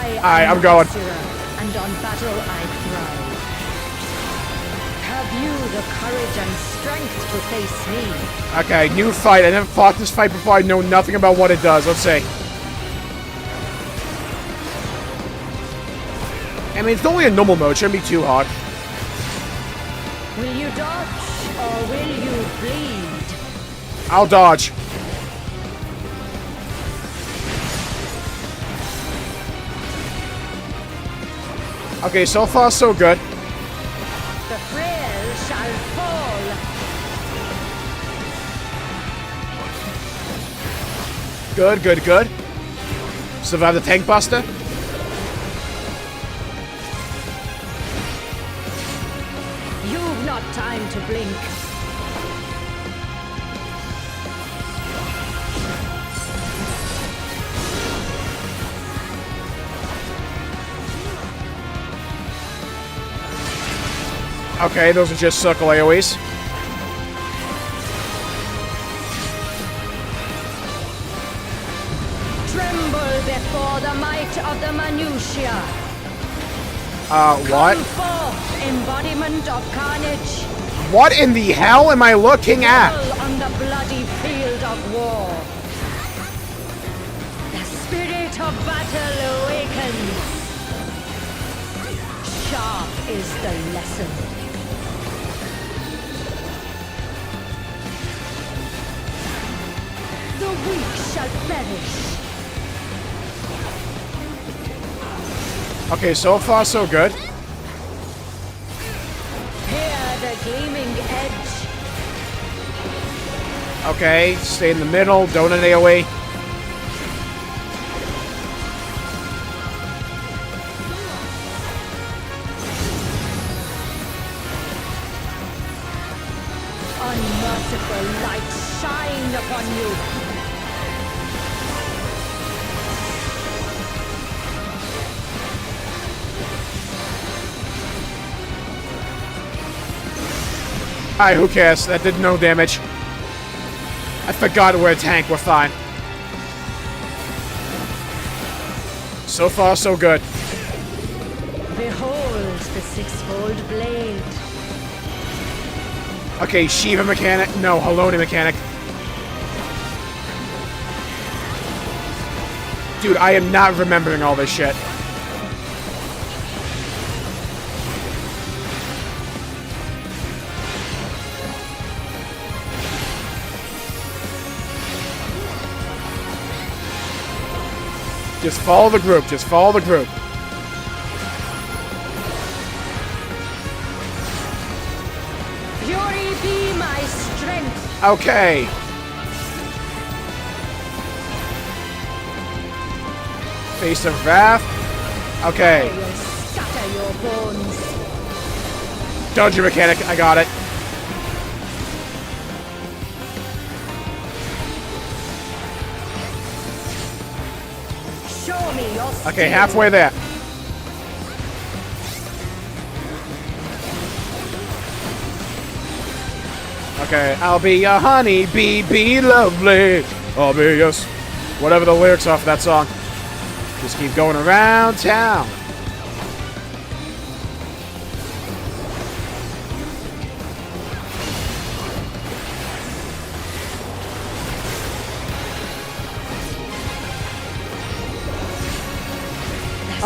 [SPEAKER 1] Alright, I'm going.
[SPEAKER 4] And on battle I thrive. Have you the courage and strength to face me?
[SPEAKER 1] Okay, new fight. I never fought this fight before. I know nothing about what it does. Let's see. I mean, it's only a normal mode. Shouldn't be too hard.
[SPEAKER 4] Will you dodge or will you bleed?
[SPEAKER 1] I'll dodge. Okay, so far so good.
[SPEAKER 4] The frail shall fall.
[SPEAKER 1] Good, good, good. Survive the tank buster.
[SPEAKER 4] You've not time to blink.
[SPEAKER 1] Okay, those are just circle AoEs.
[SPEAKER 4] Tremble before the might of the minutiae.
[SPEAKER 1] What?
[SPEAKER 4] Come forth, embodiment of carnage.
[SPEAKER 1] What in the hell am I looking at?
[SPEAKER 4] Fall on the bloody field of war. The spirit of battle awakens. Sharp is the lesson. The weak shall perish.
[SPEAKER 1] Okay, so far so good.
[SPEAKER 4] Hear the gleaming edge.
[SPEAKER 1] Okay, stay in the middle, don't an AoE.
[SPEAKER 4] Unmerciful light shine upon you.
[SPEAKER 1] Alright, who cares? That did no damage. I forgot we're a tank, we're fine. So far, so good.
[SPEAKER 4] Behold the six-fold blade.
[SPEAKER 1] Okay, Shiva mechanic. No, Haloni mechanic. Dude, I am not remembering all this shit. Just follow the group. Just follow the group.
[SPEAKER 4] Fury be my strength.
[SPEAKER 1] Okay. Face of Wrath. Okay.
[SPEAKER 4] I will scatter your bones.
[SPEAKER 1] Dodge your mechanic. I got it.
[SPEAKER 4] Show me your
[SPEAKER 1] Okay,
[SPEAKER 4] steel.
[SPEAKER 1] halfway there. Okay, I'll be your honey bee, be lovely. I'll be yours. Whatever the lyrics are for that song. Just keep going around town.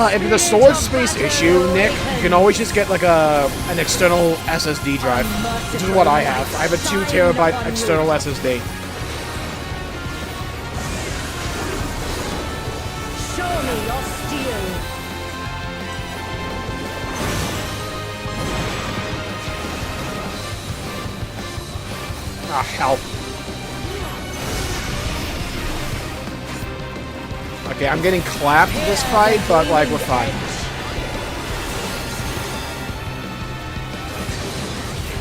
[SPEAKER 1] If it's a storage space issue, Nick, you can always just get like an external SSD drive, which is what I have. I have a 2 terabyte external SSD.
[SPEAKER 4] Show me your steel.
[SPEAKER 1] Ah, hell. Okay, I'm getting clapped this fight, but like we're fine.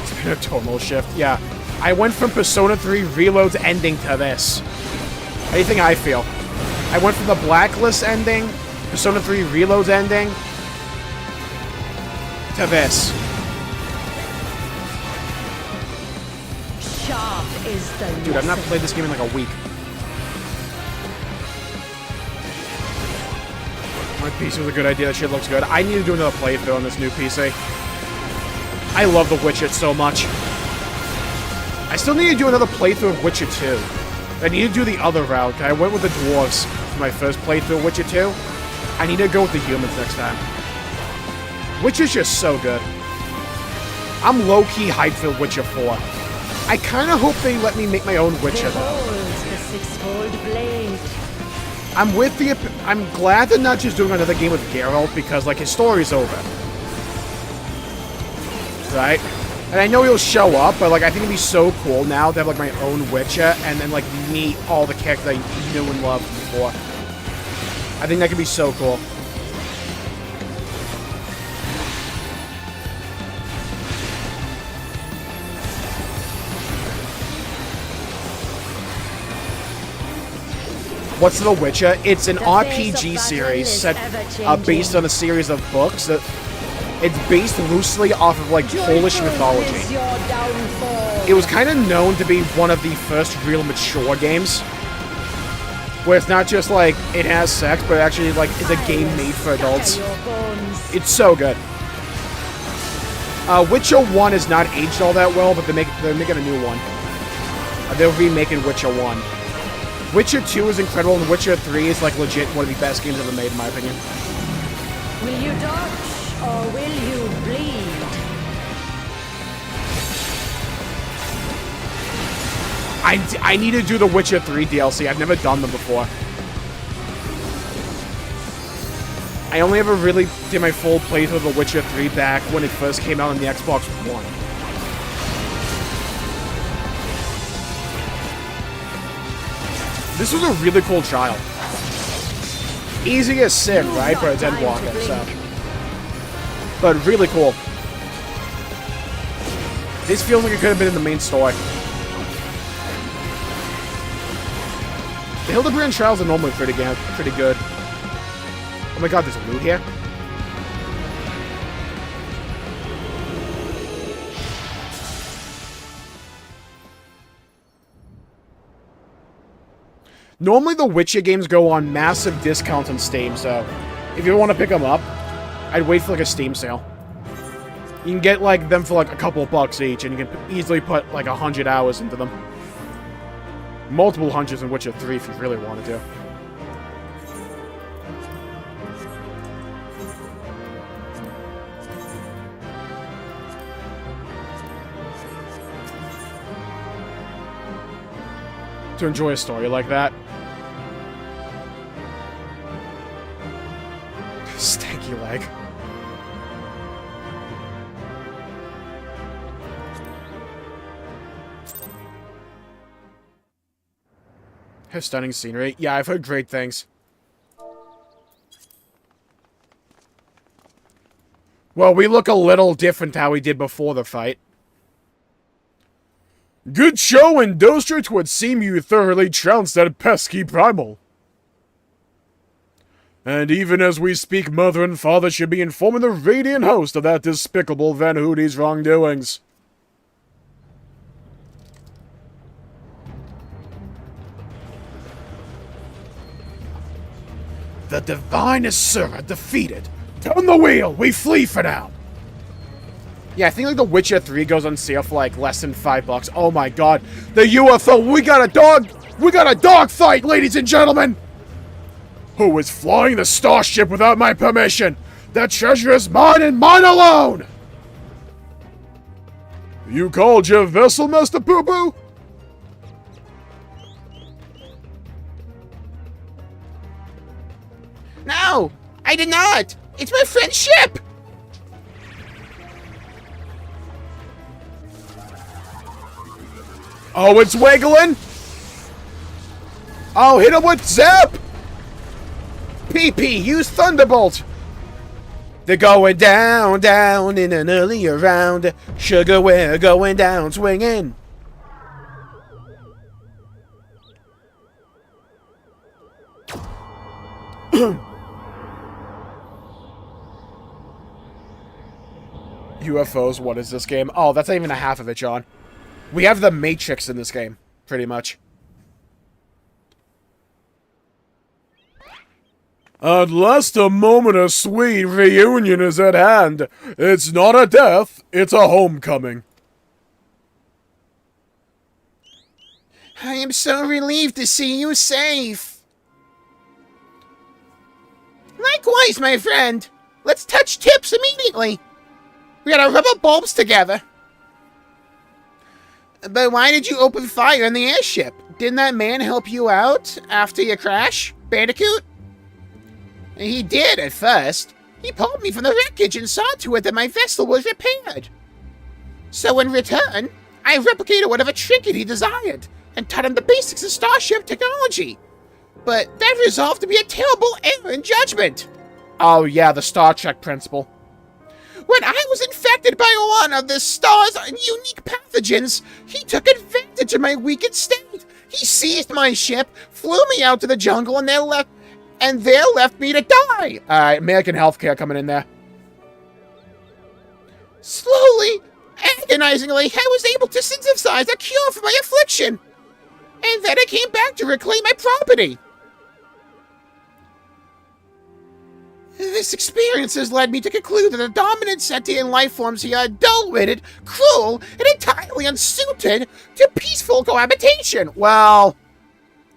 [SPEAKER 1] It's been a tonal shift. Yeah, I went from Persona 3 Reload's ending to this. How do you think I feel? I went from the Blacklist ending, Persona 3 Reload's ending, to this.
[SPEAKER 4] Sharp is the
[SPEAKER 1] Dude, I've not
[SPEAKER 4] lesson.
[SPEAKER 1] played this game in like a week. My PC was a good idea. That shit looks good. I need to do another playthrough on this new PC. I love The Witcher so much. I still need to do another playthrough of Witcher 2. I need to do the other route. I went with the dwarves for my first playthrough of Witcher 2. I need to go with the humans next time. Witcher's just so good. I'm low-key hyped for Witcher 4. I kind of hope they let me make my own Witcher, though.
[SPEAKER 4] The six-fold blade.
[SPEAKER 1] I'm glad they're not just doing another game with Geralt, because, like, his story's over. Right? And I know he'll show up, but, like, I think it'd be so cool now to have, like, my own Witcher, and then, like, meet all the characters I knew and loved before. I think that could be so cool. What's The Witcher? It's an RPG series set based on a series of books that it's based loosely off of like Polish mythology. It was kind of known to be one of the first real mature games, where it's not just like it has sex, but actually like is a game made for adults. It's so good. Witcher 1 is not aged all that well, but they're making a new one. They'll be making Witcher 1. Witcher 2 is incredible, and Witcher 3 is, like, legit one of the best games ever made, in my opinion.
[SPEAKER 4] Will you dodge, or will you bleed?
[SPEAKER 1] I need to do the Witcher 3 DLC. I've never done them before. I only ever really did my full playthrough of the Witcher 3 back when it first came out on the Xbox One. This was a really cool trial. Easy as sin, right? But it's Endwalker, so. But really cool. This feels like it could have been in the main story. The Hildibrand trials are normally pretty good. Oh my god, there's a loot here? Normally, the Witcher games go on massive discounts on Steam, so if you want to pick them up, I'd wait for, like, a Steam sale. You can get, like, them for, like, a couple of bucks each, and you can easily put, like, 100 hours into them. Multiple hundreds in Witcher 3 if you really wanted to. To enjoy a story like that. Stanky leg. Has stunning scenery. Yeah, I've heard great things. Well, we look a little different how we did before the fight.
[SPEAKER 2] Good show, and Dostra, 'twould seem you thoroughly trounced that pesky primal. And even as we speak, mother and father should be informing the radiant host of that despicable Van Hootie's wrongdoings.
[SPEAKER 1] The divine Asura defeated. Turn the wheel, we flee for now. Yeah, I think like The Witcher 3 goes on sale for like less than $5. Oh my god. The UFO, we got a dog fight, ladies and gentlemen!
[SPEAKER 2] Who is flying the starship without my permission? That treasure is mine and mine alone! You called your vessel, Master Poo Poo?
[SPEAKER 3] No, I did not. It's my friend's ship.
[SPEAKER 1] Oh, it's wiggling! Oh, hit him with Zap! PP, use Thunderbolt! They're going down, down in an earlier round. Sugar, we're going down, swinging. UFOs, what is this game? Oh, that's not even a half of it, John. We have the Matrix in this game, pretty much.
[SPEAKER 2] Unless the moment of sweet reunion is at hand, it's not a death, it's a homecoming.
[SPEAKER 3] I am so relieved to see you safe. Likewise, my friend. Let's touch tips immediately. We gotta rub our bulbs together. But why did you open fire in the airship? Didn't that man help you out after your crash, Bandicoot? He did at first. He pulled me from the wreckage and saw to it that my vessel was repaired. So in return, I replicated whatever trinket he desired and taught him the basics of starship technology. But that resolved to be a terrible error in judgment.
[SPEAKER 1] Oh yeah, the Star Trek principle.
[SPEAKER 3] When I was infected by one of the star's unique pathogens, he took advantage of my weakened state. He seized my ship, flew me out to the jungle, and there left me to die.
[SPEAKER 1] Alright, American healthcare coming in there.
[SPEAKER 3] Slowly, agonizingly, I was able to synthesize a cure for my affliction. And then I came back to reclaim my property. This experience has led me to conclude that the dominant sentient life forms here are dull-witted, cruel, and entirely unsuited to peaceful cohabitation.
[SPEAKER 1] Well,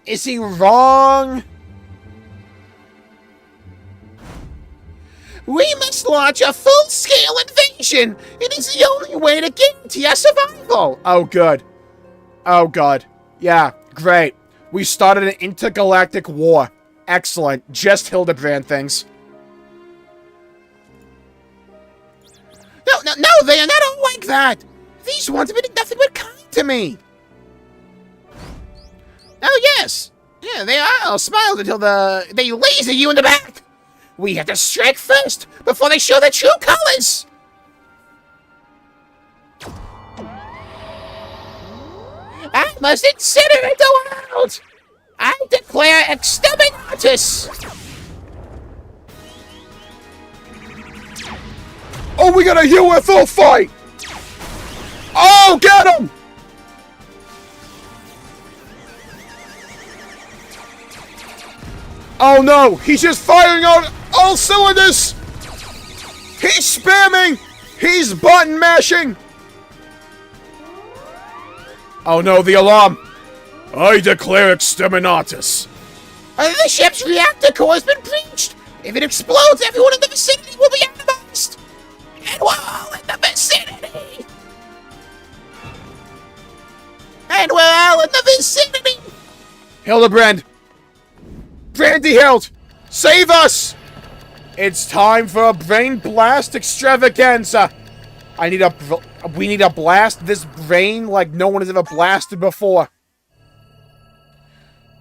[SPEAKER 1] is he wrong?
[SPEAKER 3] We must launch a full-scale invasion. It is the only way to guarantee our survival.
[SPEAKER 1] Oh, good. Oh, God. Yeah, great. We started an intergalactic war. Excellent. Just Hildibrand things.
[SPEAKER 3] No, they are not all like that. These ones have been nothing but kind to me. Oh, yes. Yeah, they are all smiled until they laser you in the back. We have to strike first before they show their true colors. I must incinerate the world. I declare exterminatus.
[SPEAKER 2] Oh, we got a UFO fight! Oh, get him! Oh no, he's just firing out all cylinders! He's spamming! He's button mashing! Oh no, the alarm! I declare exterminatus.
[SPEAKER 3] The ship's reactor core has been breached. If it explodes, everyone in the vicinity will be atomized. And we're all in the vicinity. And we're all in the vicinity.
[SPEAKER 1] Hildibrand! Brandy Hild! Save us! It's time for a brain blast extravaganza! We need to blast this brain like no one has ever blasted before.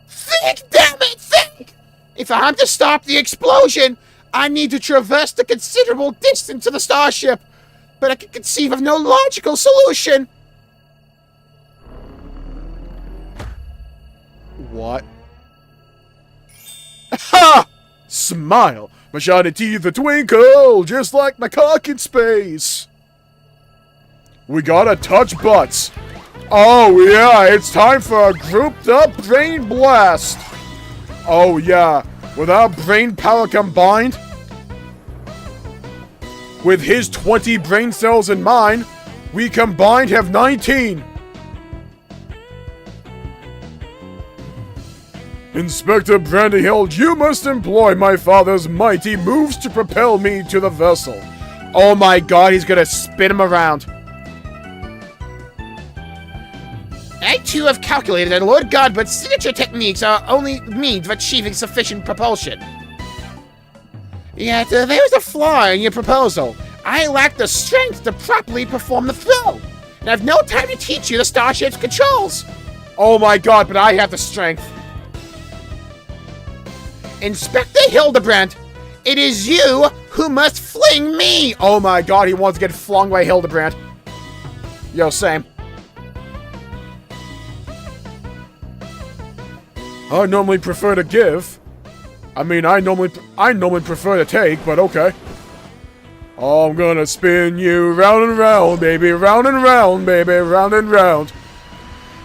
[SPEAKER 3] Think, damn it, think! If I'm to stop the explosion, I need to traverse the considerable distance to the starship, but I can conceive of no logical solution.
[SPEAKER 1] What? Ha! Smile! My shiny teeth a twinkle, just like my cock in space. We gotta touch butts. Oh yeah, it's time for a grouped up brain blast. Oh yeah, with our brain power combined, with his 20 brain cells in mine, we combined have 19. Inspector Brandy Hild, you must employ my father's mighty moves to propel me to the vessel. Oh my god, he's gonna spin him around.
[SPEAKER 3] I too have calculated that Lord Godbut's signature techniques are only means of achieving sufficient propulsion. Yet there is a flaw in your proposal. I lack the strength to properly perform the throw, and I have no time to teach you the starship's controls.
[SPEAKER 1] Oh my god, but I have the strength.
[SPEAKER 3] Inspector Hildibrand, it is you who must fling me!
[SPEAKER 1] Oh my god, he wants to get flung by Hildibrand. Yo, same. I normally prefer to give. I mean, I normally prefer to take, but okay. I'm gonna spin you round and round, baby, round and round, baby, round and round.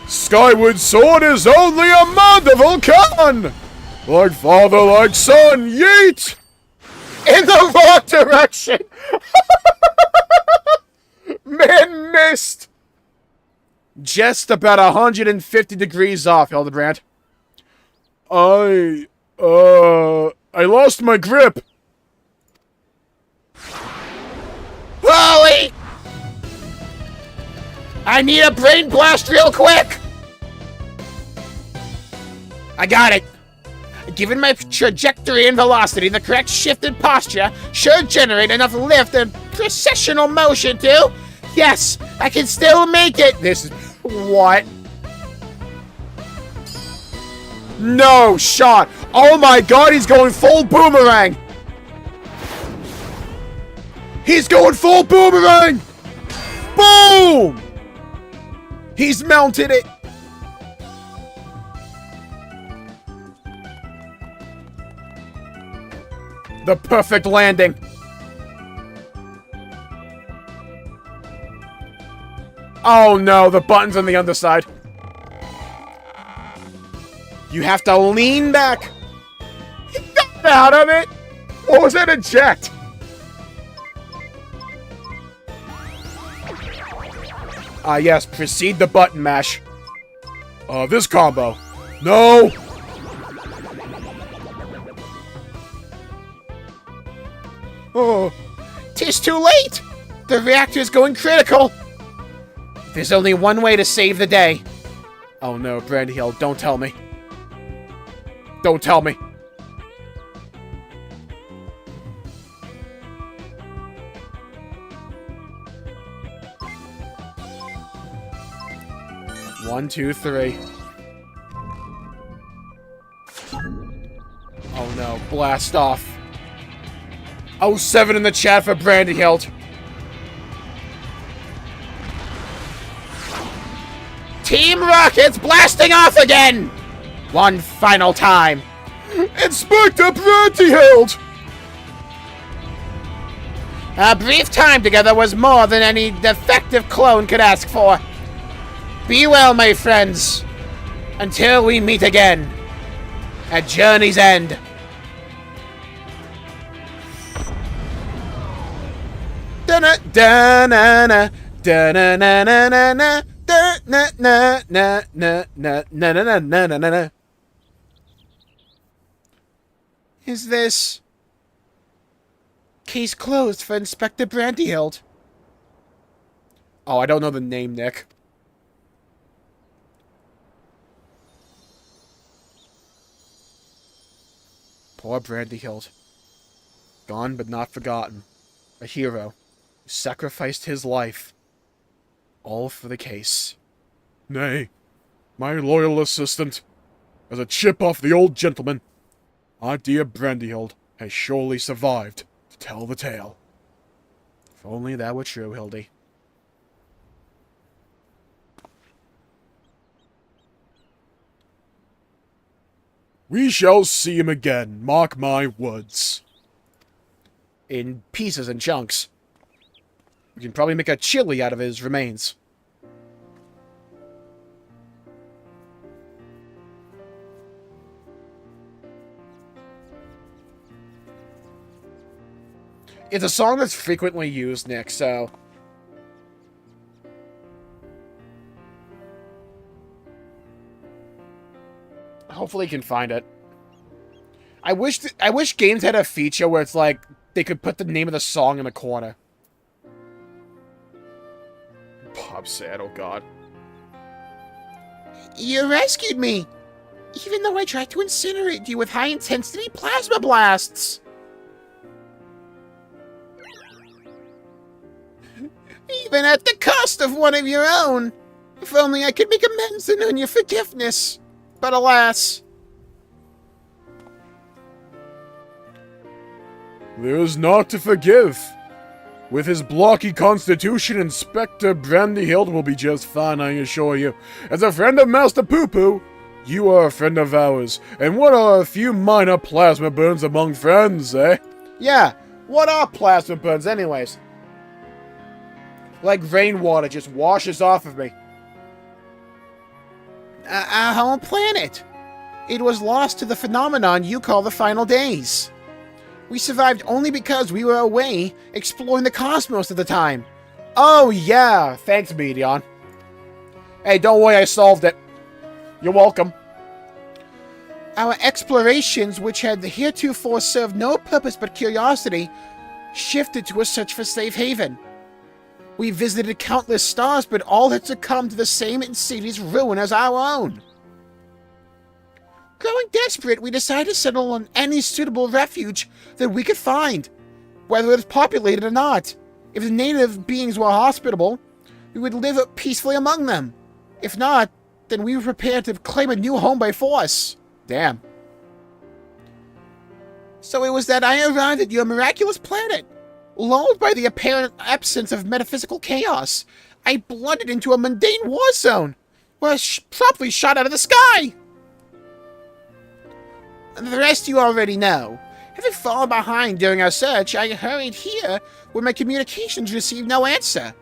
[SPEAKER 1] Skyward Sword is only a Mandible Con!
[SPEAKER 2] Like father, like son, yeet!
[SPEAKER 1] In the wrong direction! Man missed! Just about 150 degrees off, Hildibrand.
[SPEAKER 2] I lost my grip.
[SPEAKER 3] Polly! I need a brain blast real quick! I got it. Given my trajectory and velocity, the correct shift and posture should generate enough lift and precessional motion to... Yes, I can still make it!
[SPEAKER 1] This is... What? No shot! Oh my god, he's going full boomerang! He's going full boomerang! Boom! He's mounted it! The perfect landing. Oh no, the button's on the underside. You have to lean back. He got out of it. What was that, eject? Yes, proceed the button mash.
[SPEAKER 2] This combo. No!
[SPEAKER 3] Oh, 'tis too late! The reactor's going critical! There's only one way to save the day.
[SPEAKER 1] Oh no, Brandy Hill, don't tell me. Don't tell me. One, two, three. Oh no, blast off. Oh, 7 in the chat for Brandy Hilt.
[SPEAKER 3] Team Rocket's blasting off again! One final time.
[SPEAKER 2] Inspector Brandy Hilt!
[SPEAKER 3] A brief time together was more than any defective clone could ask for. Be well, my friends, until we meet again at Journey's End.
[SPEAKER 1] Da-na, da-na-na, da-na-na-na-na-na, da-na-na-na-na-na-na-na-na-na-na.
[SPEAKER 3] Is this case closed for Inspector Brandyhild?
[SPEAKER 1] Oh, I don't know the name, Nick. Poor Brandy Hilt. Gone but not forgotten. A hero who sacrificed his life. All for the case.
[SPEAKER 2] Nay, my loyal assistant, as a chip off the old gentleman, our dear Brandyhild has surely survived to tell the tale.
[SPEAKER 1] If only that were true, Hildy.
[SPEAKER 2] We shall see him again, mark my words.
[SPEAKER 1] In pieces and chunks. We can probably make a chili out of his remains. It's a song that's frequently used, Nick, so... hopefully you can find it. I wish games had a feature where it's like, they could put the name of the song in the corner. Bob's sad, oh god.
[SPEAKER 3] You rescued me, even though I tried to incinerate you with high-intensity plasma blasts. Even at the cost of one of your own. If only I could make amends and earn your forgiveness. But alas.
[SPEAKER 2] There is naught to forgive. With his blocky constitution, Inspector Brandyhild will be just fine, I assure you. As a friend of Master Poo-Poo, you are a friend of ours. And what are a few minor plasma burns among friends, eh?
[SPEAKER 1] Yeah, what are plasma burns anyways? Like rainwater just washes off of me.
[SPEAKER 3] Our whole planet. It was lost to the phenomenon you call the final days. We survived only because we were away exploring the cosmos at the time.
[SPEAKER 1] Oh, yeah. Thanks, Medion. Hey, don't worry, I solved it. You're welcome.
[SPEAKER 3] Our explorations, which had heretofore served no purpose but curiosity, shifted to a search for safe haven. We visited countless stars, but all had succumbed to the same insidious ruin as our own. Growing desperate, we decided to settle on any suitable refuge that we could find, whether it was populated or not. If the native beings were hospitable, we would live peacefully among them. If not, then we were prepared to claim a new home by force.
[SPEAKER 1] Damn.
[SPEAKER 3] So it was that I arrived at your miraculous planet. Lulled by the apparent absence of metaphysical chaos, I blundered into a mundane war zone, where I was promptly shot out of the sky. The rest you already know. Having fallen behind during our search, I hurried here, where my communications received no answer.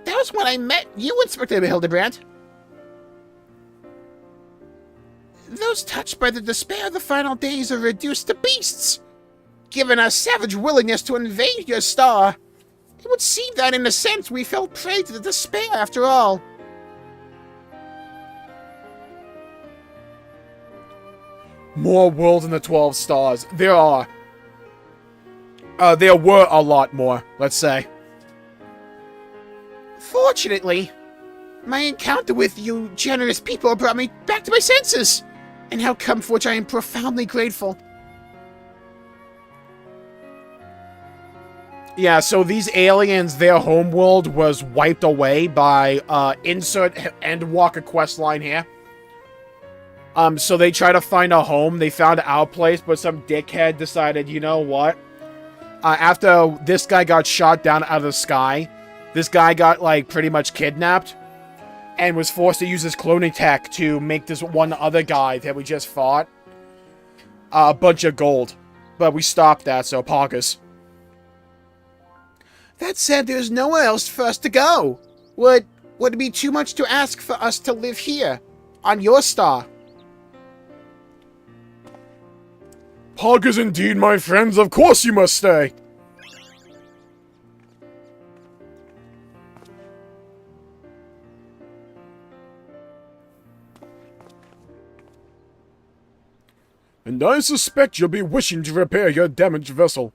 [SPEAKER 3] That was when I met you, Inspector Hildibrand. Those touched by the despair of the final days are reduced to beasts. Given our savage willingness to invade your star, it would seem that in a sense we fell prey to the despair after all.
[SPEAKER 1] More worlds in the 12 stars. There are. There were a lot more, let's say.
[SPEAKER 3] Fortunately, my encounter with you generous people brought me back to my senses, and how come for which I am profoundly grateful.
[SPEAKER 1] Yeah, so these aliens, their homeworld was wiped away by, insert Endwalker questline here. So they tried to find a home. They found our place, but some dickhead decided, you know what? After this guy got shot down out of the sky, this guy got, like, pretty much kidnapped and was forced to use his cloning tech to make this one other guy that we just fought a bunch of gold. But we stopped that, so poggers.
[SPEAKER 3] That said, there's nowhere else for us to go. Would it be too much to ask for us to live here, on your star?
[SPEAKER 2] Poggers indeed, my friends. Of course you must stay. And I suspect you'll be wishing to repair your damaged vessel.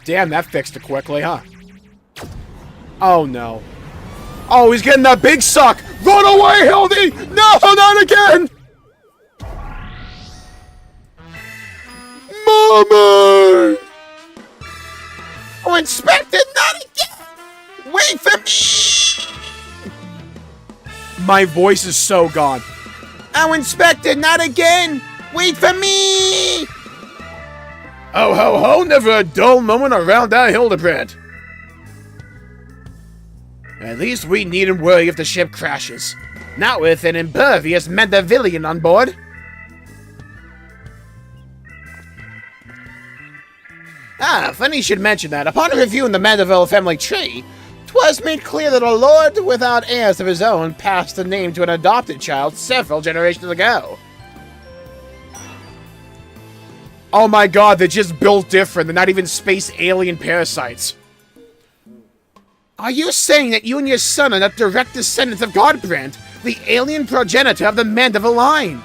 [SPEAKER 1] Damn, that fixed it quickly, huh? Oh, no. Oh, he's getting that big suck! Run away, Hildy! No, not again!
[SPEAKER 2] Mommy!
[SPEAKER 3] Oh, Inspector, not again! Wait for me!
[SPEAKER 1] My voice is so gone.
[SPEAKER 3] Oh, Inspector, not again! Wait for me!
[SPEAKER 2] Oh, ho, ho, never a dull moment around our Hildibrand.
[SPEAKER 3] At least we needn't worry if the ship crashes. Not with an impervious Mandavillian on board. Ah, funny you should mention that. Upon reviewing the Mandeville family tree, 'twas made clear that a lord without heirs of his own passed the name to an adopted child several generations ago.
[SPEAKER 1] Oh my god, they're just built different. They're not even space alien parasites.
[SPEAKER 3] Are you saying that you and your son are not direct descendants of Godbrand, the alien progenitor of the Mandeville line?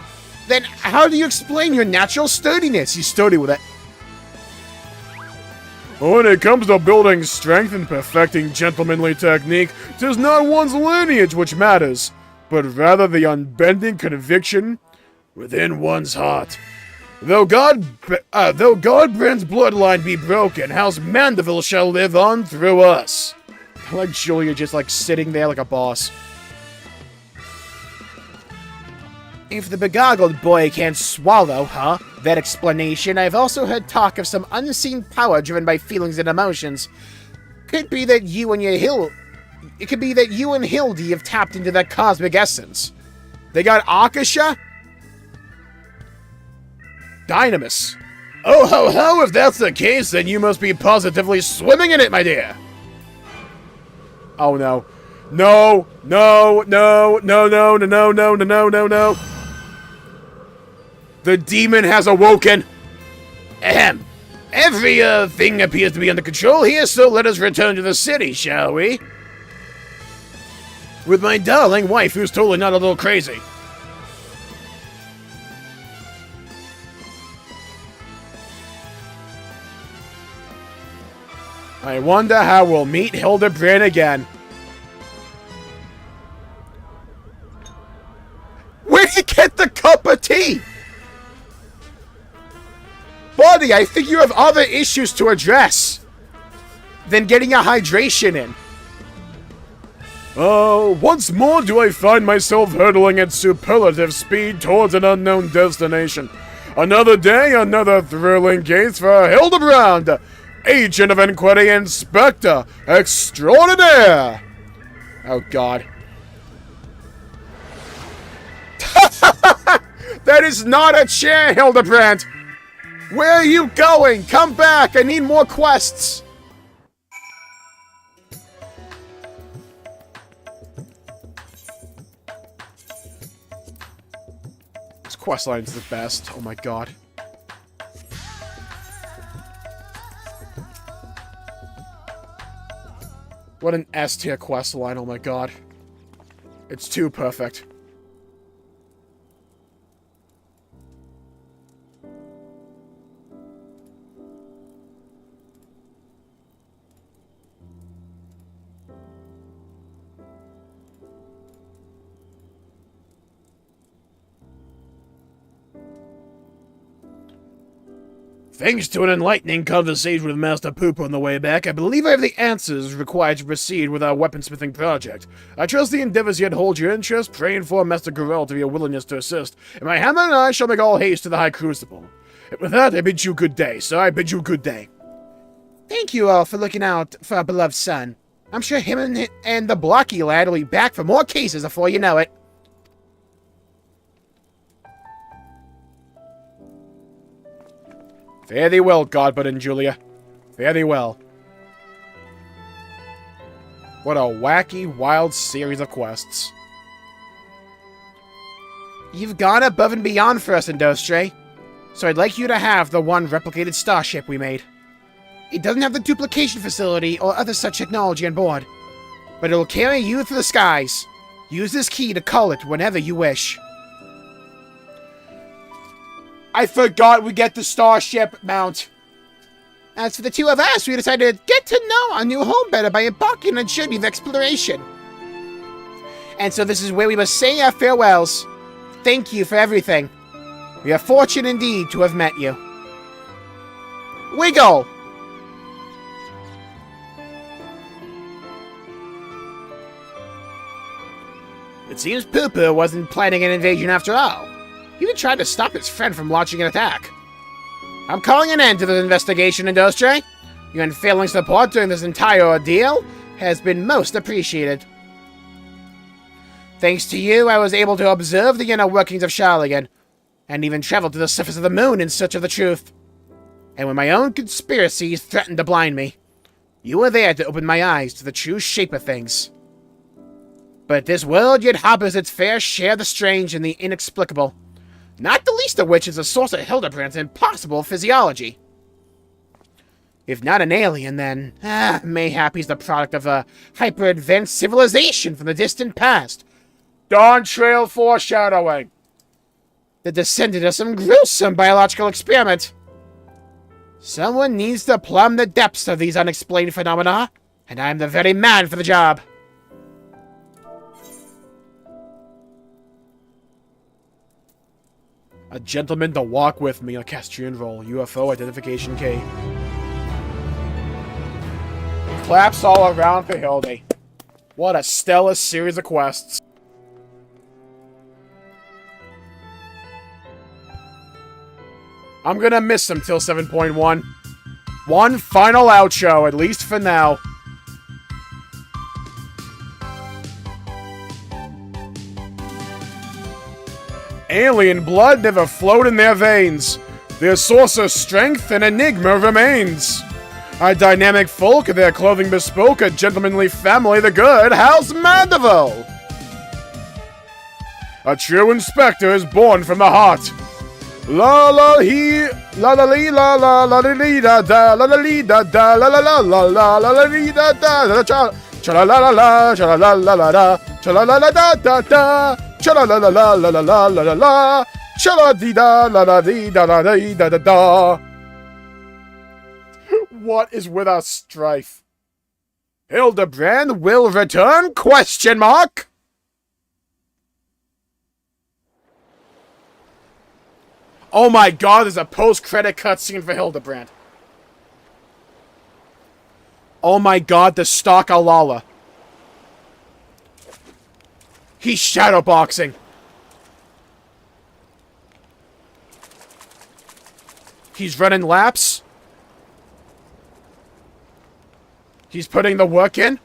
[SPEAKER 3] Then how do you explain your natural sturdiness?
[SPEAKER 1] You sturdy with it.
[SPEAKER 2] When it comes to building strength and perfecting gentlemanly technique, 'tis not one's lineage which matters, but rather the unbending conviction within one's heart. Though Godbrand's bloodline be broken, House Mandeville shall live on through us.
[SPEAKER 1] I like Julia just like sitting there like a boss.
[SPEAKER 3] If the begoggled boy can't swallow, that explanation, I've also heard talk of some unseen power driven by feelings and emotions. Could be that you and Hildy have tapped into that cosmic essence.
[SPEAKER 1] They got Akasha? Dynamis. Oh ho ho, if that's the case, then you must be positively swimming in it, my dear. Oh no. No, no, no, no, no, no, no, no, no, no, no, no. The demon has awoken. Ahem. Everything appears to be under control here, so let us return to the city, shall we? With my darling wife, who's totally not a little crazy. I wonder how we'll meet Hildibrand again. Where'd you get the cup of tea? Buddy, I think you have other issues to address than getting a hydration in. Once more do I find myself hurtling at superlative speed towards an unknown destination. Another day, another thrilling case for Hildibrand, Agent of Inquiry Inspector Extraordinaire. Oh, God. That is not a chair, Hildibrand. Where are you going? Come back! I need more quests! This quest line's the best. Oh my god. What an S-tier quest line, oh my god. It's too perfect. Thanks to an enlightening conversation with Master Pooper on the way back, I believe I have the answers required to proceed with our weaponsmithing project. I trust the endeavors yet hold your interest, praying for Master Gorell to be a willingness to assist, and my hammer and I shall make all haste to the High Crucible. And with that, I bid you good day, sir. I bid you good day.
[SPEAKER 3] Thank you all for looking out for our beloved son. I'm sure him and the Blocky lad will be back for more cases before you know it.
[SPEAKER 1] Fare thee well, Godbud and Julia. Fare thee well. What a wacky, wild series of quests.
[SPEAKER 3] You've gone above and beyond for us, Industry. So I'd like you to have the one replicated starship we made. It doesn't have the duplication facility or other such technology on board, but it will carry you through the skies. Use this key to call it whenever you wish.
[SPEAKER 1] I forgot we get the starship mount.
[SPEAKER 3] As for the two of us, we decided to get to know our new home better by embarking on a journey of exploration. And so this is where we must say our farewells. Thank you for everything. We are fortunate indeed to have met you. Wiggle! It seems Poo-Poo wasn't planning an invasion after all. He even tried to stop his friend from launching an attack. I'm calling an end to this investigation, Industry. Your unfailing support during this entire ordeal has been most appreciated. Thanks to you, I was able to observe the inner workings of Charlagan, and even travel to the surface of the moon in search of the truth. And when my own conspiracies threatened to blind me, you were there to open my eyes to the true shape of things. But this world yet harbors its fair share of the strange and the inexplicable, not the least of which is the source of Hildibrand's impossible physiology. If not an alien, then, mayhap he's the product of a hyper-advanced civilization from the distant past.
[SPEAKER 1] Dawntrail foreshadowing.
[SPEAKER 3] The descendant of some gruesome biological experiment. Someone needs to plumb the depths of these unexplained phenomena, and I'm the very man for the job.
[SPEAKER 1] A gentleman to walk with me, a Castrian roll, UFO identification key. Claps all around for Hildy. What a stellar series of quests. I'm gonna miss him till 7.1. One final outro, at least for now. Alien blood never flowed in their veins. Their source of strength and enigma remains. A dynamic folk, their clothing bespoke, a gentlemanly family, the good House Mandeville. A true inspector is born from the heart. La la he, la la li la la la li da da la la li da da la la la la la la la li da da cha cha la la la la cha la la la la da cha la la la da da da cha la la la la la la la la la la cha la di da la la di da la di da da da. What is with our strife? Hildibrand will return? Question mark. Oh my god, there's a post-credit cutscene for Hildibrand. Oh my god, the stock Alala. He's shadowboxing. He's running laps. He's putting the work in.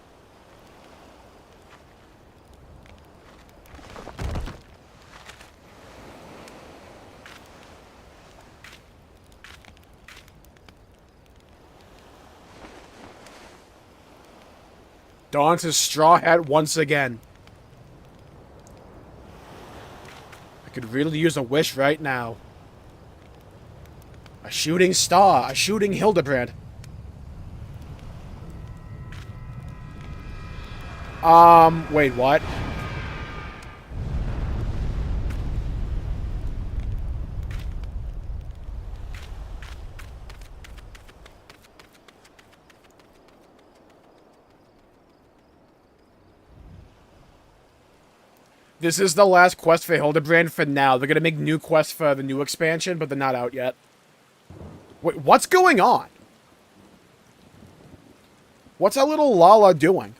[SPEAKER 1] Dons his straw hat once again. I could really use a wish right now. A shooting star. A shooting Hildibrand. Wait, what? This is the last quest for Hildibrand for now. They're gonna make new quests for the new expansion, but they're not out yet. Wait, what's going on? What's our little Lala doing?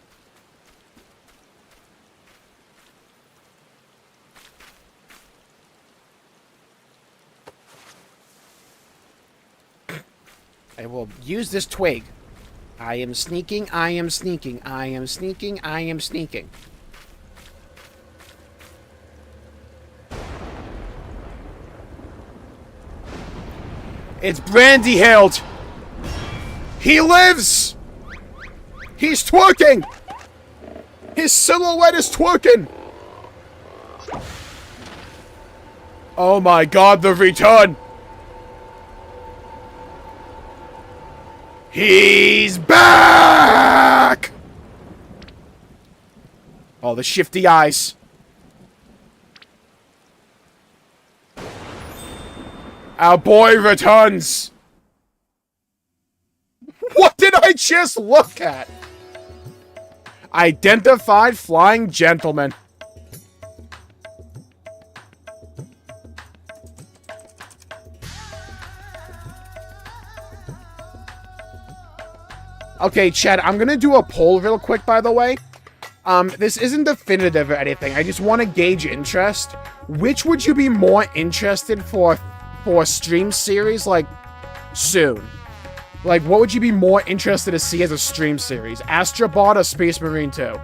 [SPEAKER 1] I will use this twig. I am sneaking, I am sneaking, I am sneaking, I am sneaking. It's Brandy Hild! He lives! He's twerking! His silhouette is twerking! Oh my god, the return! He's back! Oh, the shifty eyes. Our boy returns! What did I just look at? Identified flying gentleman. Okay, Chad, I'm gonna do a poll real quick, by the way. This isn't definitive or anything. I just want to gauge interest. Which would you be more interested for a stream series, like, soon? Like, what would you be more interested to see as a stream series? Astrobot or Space Marine 2?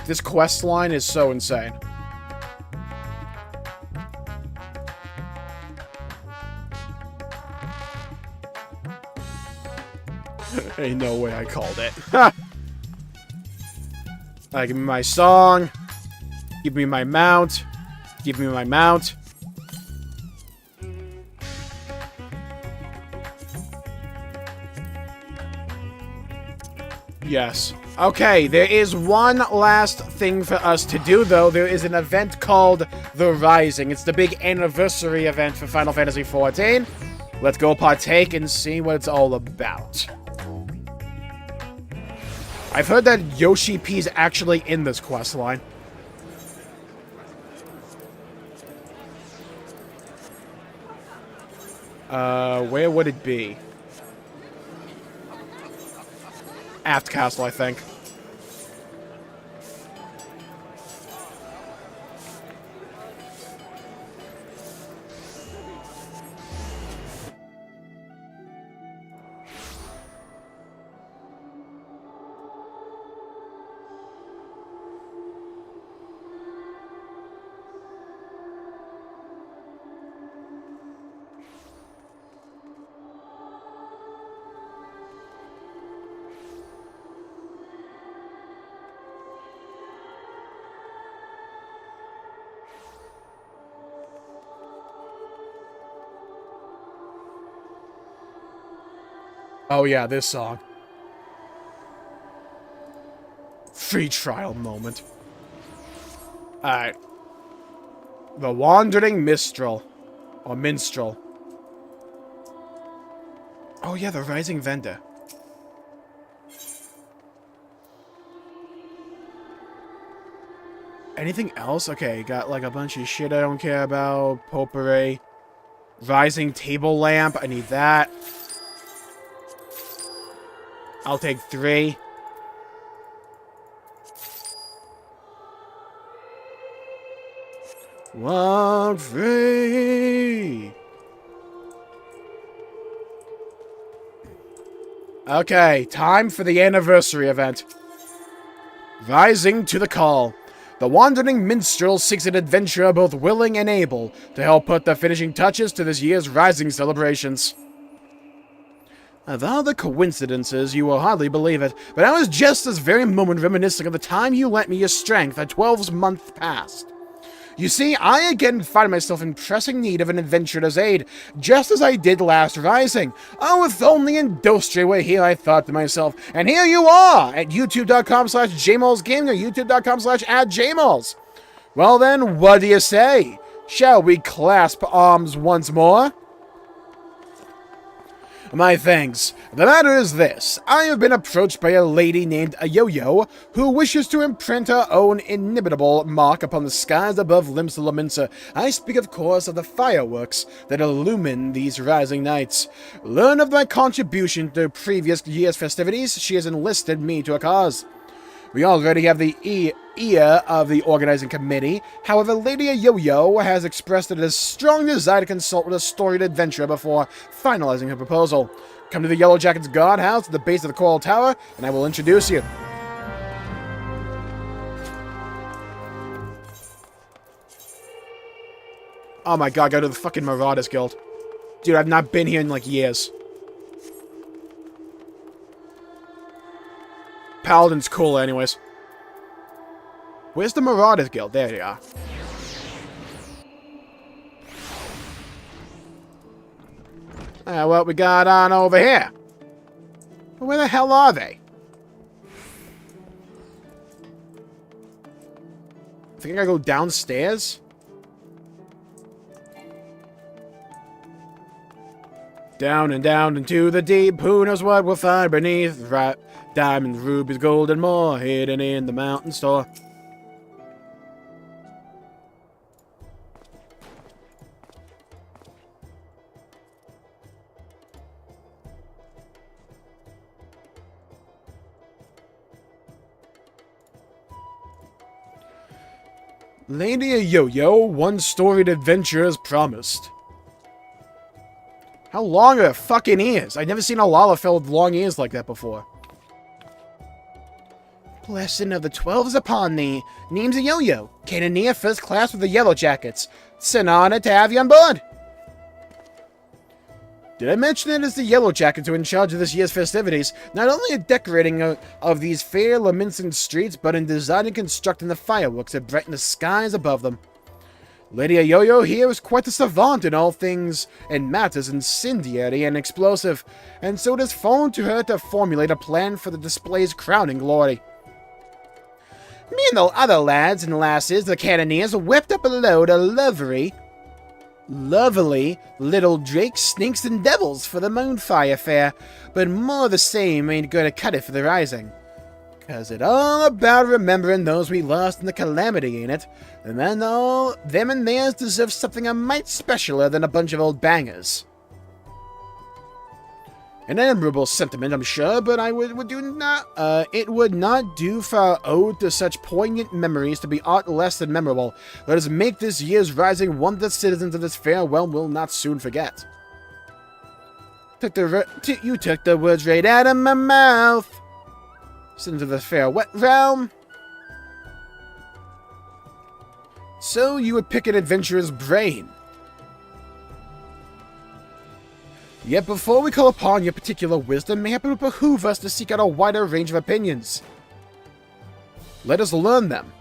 [SPEAKER 1] This quest line is so insane. Ain't no way I called it. Ha! Give me my song. Give me my mount. Give me my mount. Yes. Okay, there is one last thing for us to do, though. There is an event called The Rising. It's the big anniversary event for Final Fantasy XIV. Let's go partake and see what it's all about. I've heard that Yoshi P's actually in this quest line. Where would it be? Aft Castle, I think. Oh yeah, this song. Free trial moment. Alright. The Wandering Minstrel. Or Minstrel. Oh yeah, the Rising Vendor. Anything else? Okay, got like a bunch of shit I don't care about. Potpourri. Rising Table Lamp. I need that. I'll take 3. Walk free. Okay, time for the anniversary event. Rising to the call. The Wandering Minstrel seeks an adventurer both willing and able to help put the finishing touches to this year's Rising celebrations. Of all the coincidences, you will hardly believe it, but I was just this very moment reminiscing of the time you lent me your strength at 12's month past. You see, I again find myself in pressing need of an adventurer's aid, just as I did last Rising. Oh, if only Industria were here, I thought to myself. And here you are, at youtube.com/Jmulls Gaming or youtube.com/@Jmulls. Well then, what do you say? Shall we clasp arms once more? My thanks. The matter is this. I have been approached by a lady named Ayoyo, who wishes to imprint her own inimitable mark upon the skies above Limsa. I speak, of course, of the fireworks that illumine these rising nights. Learn of my contribution to previous year's festivities. She has enlisted me to her cause. We already have the ear of the organizing committee. However, Lady Yo-Yo has expressed a strong desire to consult with a storied adventurer before finalizing her proposal. Come to the Yellow Jackets guardhouse at the base of the Coral Tower, and I will introduce you. Oh my god, go to the fucking Marauders Guild. Dude, I've not been here in like years. Paladin's cool anyways. Where's the Marauders Guild? There you are. What we got on over here? Where the hell are they? I think I gotta go downstairs? Down and down into the deep, who knows what we'll find beneath? Right, diamonds, rubies, gold, and more hidden in the mountain store. Lady Yo-Yo, one storied adventure as promised. How long are her fucking ears? I've never seen a Lalafell with long ears like that before. Blessing of the 12 is upon thee. Name's a Yo-Yo. Cannoneer first class with the Yellow Jackets. It's an honor to have you on board. Did I mention that it's the Yellow Jackets who are in charge of this year's festivities, not only in decorating of these fair lamenting streets, but in designing and constructing the fireworks that brighten the skies above them. Lady Yo-Yo here is quite a savant in all things and matters incendiary and explosive, and so it has fallen to her to formulate a plan for the display's crowning glory. Me and the other lads and lasses, the cannoneers, whipped up a load of lovely little drakes, snakes, and devils for the Moonfire Fair, but more of the same ain't gonna cut it for the Rising. 'Cause it's all about remembering those we lost in the calamity, ain't it? And then all them and theirs deserve something a mite specialer than a bunch of old bangers. An admirable sentiment, I'm sure, but it would not do for our ode to such poignant memories to be aught less than memorable. Let us make this year's Rising one that citizens of this fair realm will not soon forget. You took the words right out of my mouth. Citizens of the fair wet realm. So you would pick an adventurer's brain. Yet before we call upon your particular wisdom, mayhap it would behoove us to seek out a wider range of opinions. Let us learn them.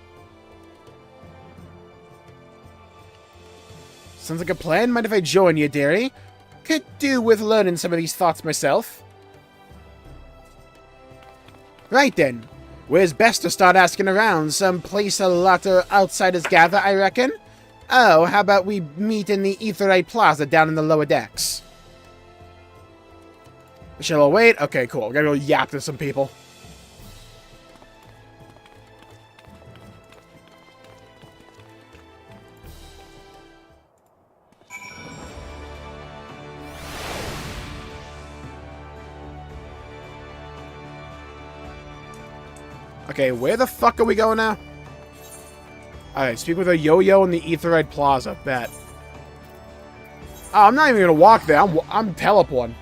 [SPEAKER 1] Sounds like a plan. Mind if I join you, dearie? Could do with learning some of these thoughts myself. Right then. Where's best to start asking around? Some place a lot of outsiders gather, I reckon? Oh, how about we meet in the Aetheryte Plaza down in the lower decks? Shall I wait? Okay, cool. We're gonna go yap to some people. Okay, where the fuck are we going now? Alright, speak with a yo-yo in the Aetheryte Plaza. Bet. Oh, I'm not even gonna walk there. I'm teleporting.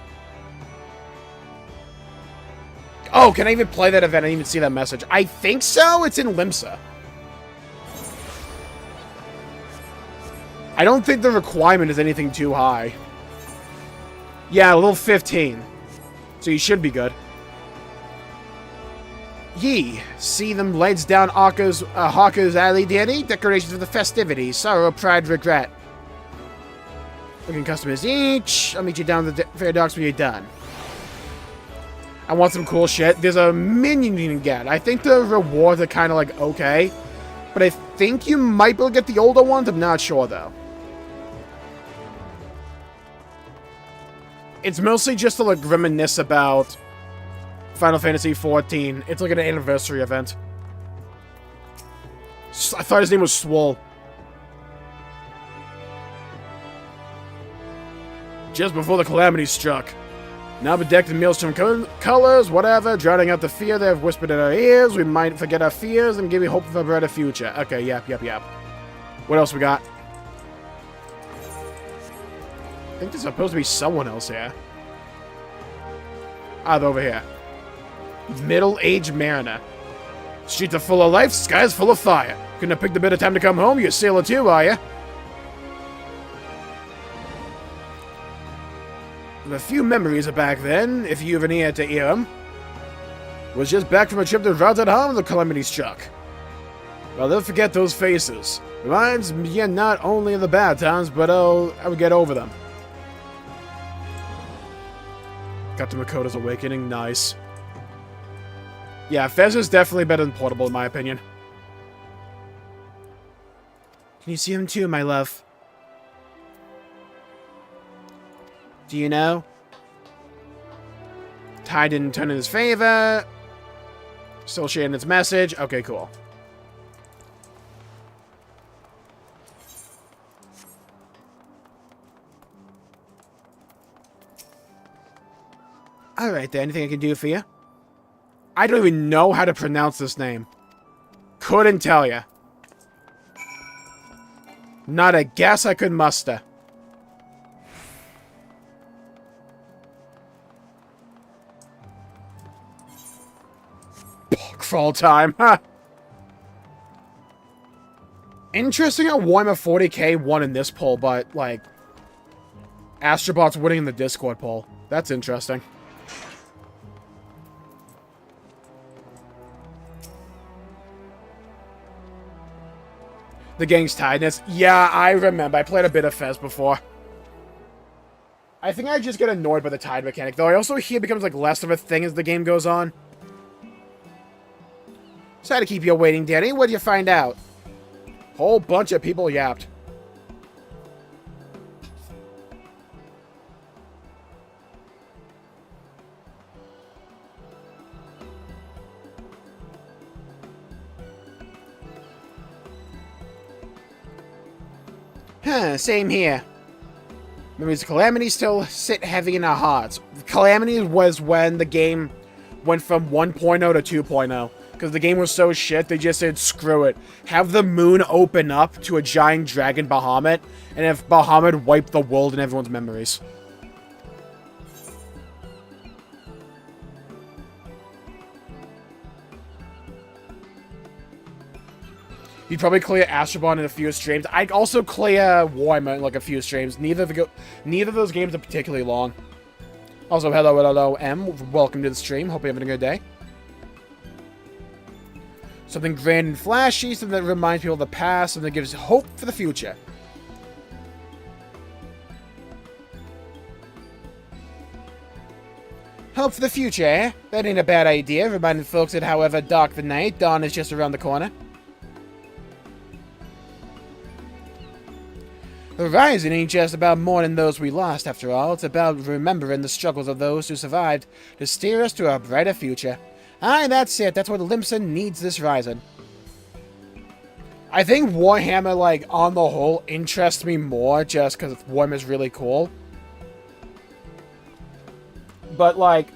[SPEAKER 1] Oh, can I even play that event? I didn't even see that message. I think so. It's in Limsa. I don't think the requirement is anything too high. Yeah, level 15. So you should be good. Ye, see them lights down Hawker's alley, dearie? Decorations for the festivities. Sorrow, pride, regret. Looking customers each. I'll meet you down the fair docks when you're done. I want some cool shit. There's a minion you can get. I think the rewards are kind of like okay. But I think you might be able to get the older ones. I'm not sure though. It's mostly just to like reminisce about Final Fantasy XIV. It's like an anniversary event. I thought his name was Swole. Just before the calamity struck. Now bedecked in maelstrom colors, whatever, drowning out the fear they have whispered in our ears. We might forget our fears and give you hope for a brighter future. Okay, yep. What else we got? I think there's supposed to be someone else here. Ah, they're over here. Middle-aged mariner. Streets are full of life, skies full of fire. Couldn't have picked a better time to come home. You're a sailor too, are ya? A few memories of back then, if you've an ear to hear 'em. Was just back from a trip to Rotterdam when the calamity struck. I'll never forget those faces. Reminds me not only of the bad times, but I would get over them. Got to Makoto's Awakening, nice. Yeah, Fez is definitely better than Portable in my opinion. Can you see him too, my love? Do you know? Tide didn't turn in his favor. Still sharing its message. Okay, cool. Alright then, anything I can do for you? I don't even know how to pronounce this name. Couldn't tell you. Not a guess I could muster. Crawl time, huh? Interesting how Warhammer 40k won in this poll, but, like, Astrobot's winning in the Discord poll. That's interesting. The gang's tiredness. Yeah, I remember. I played a bit of Fez before. I think I just get annoyed by the tide mechanic, though I also hear it becomes, like, less of a thing as the game goes on. Sorry to keep you waiting, Danny. What'd you find out? Whole bunch of people yapped. Huh, same here. Memories of Calamity still sit heavy in our hearts. Calamity was when the game went from 1.0 to 2.0. Because the game was so shit, they just said, screw it. Have the moon open up to a giant dragon Bahamut, and have Bahamut wipe the world in everyone's memories. You'd probably clear Astrobot in a few streams. I'd also clear Warhammer in like a few streams. Neither of those games are particularly long. Also, hello, M. Welcome to the stream. Hope you're having a good day. Something grand and flashy, something that reminds people of the past, something that gives hope for the future. Hope for the future, eh? That ain't a bad idea, reminding folks that however dark the night, dawn is just around the corner. The rising ain't just about mourning those we lost, after all. It's about remembering the struggles of those who survived to steer us to a brighter future. Aye, that's it. That's what Limson needs this rising. I think Warhammer, like, on the whole, interests me more just because Warhammer's really cool. But, like,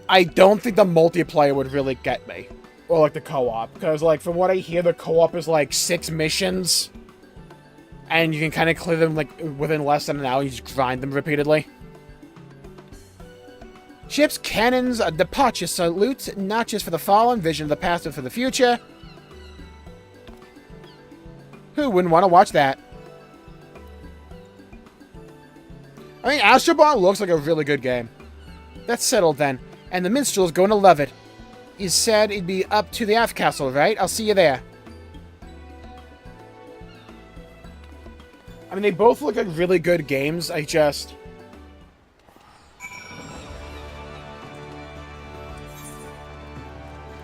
[SPEAKER 1] I don't think the multiplayer would really get me. Or, like, the co-op. Because, like, from what I hear, the co-op is, like, 6 missions. And you can kind of clear them, like, within less than an hour. You just grind them repeatedly. Ships, cannons, a departure salute, not just for the fallen, vision of the past, but for the future. Who wouldn't want to watch that? I mean, Astroborn looks like a really good game. That's settled then. And the minstrel's going to love it. He said it'd be up to the Aft Castle, right? I'll see you there. I mean, they both look like really good games. I just...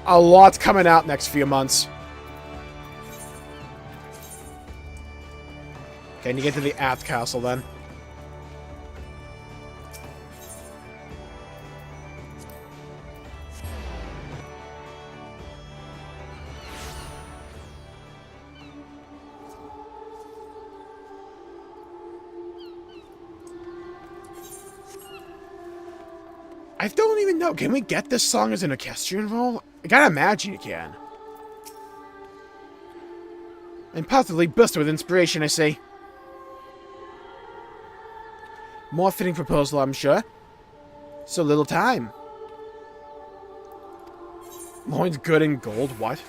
[SPEAKER 1] a lot's coming out next few months. Can you get to the Aft Castle then? I don't even know. Can we get this song as an equestrian role? I gotta imagine you can. I'm positively busted with inspiration, I say. More fitting proposal, I'm sure. So little time. Loin's good in gold, what?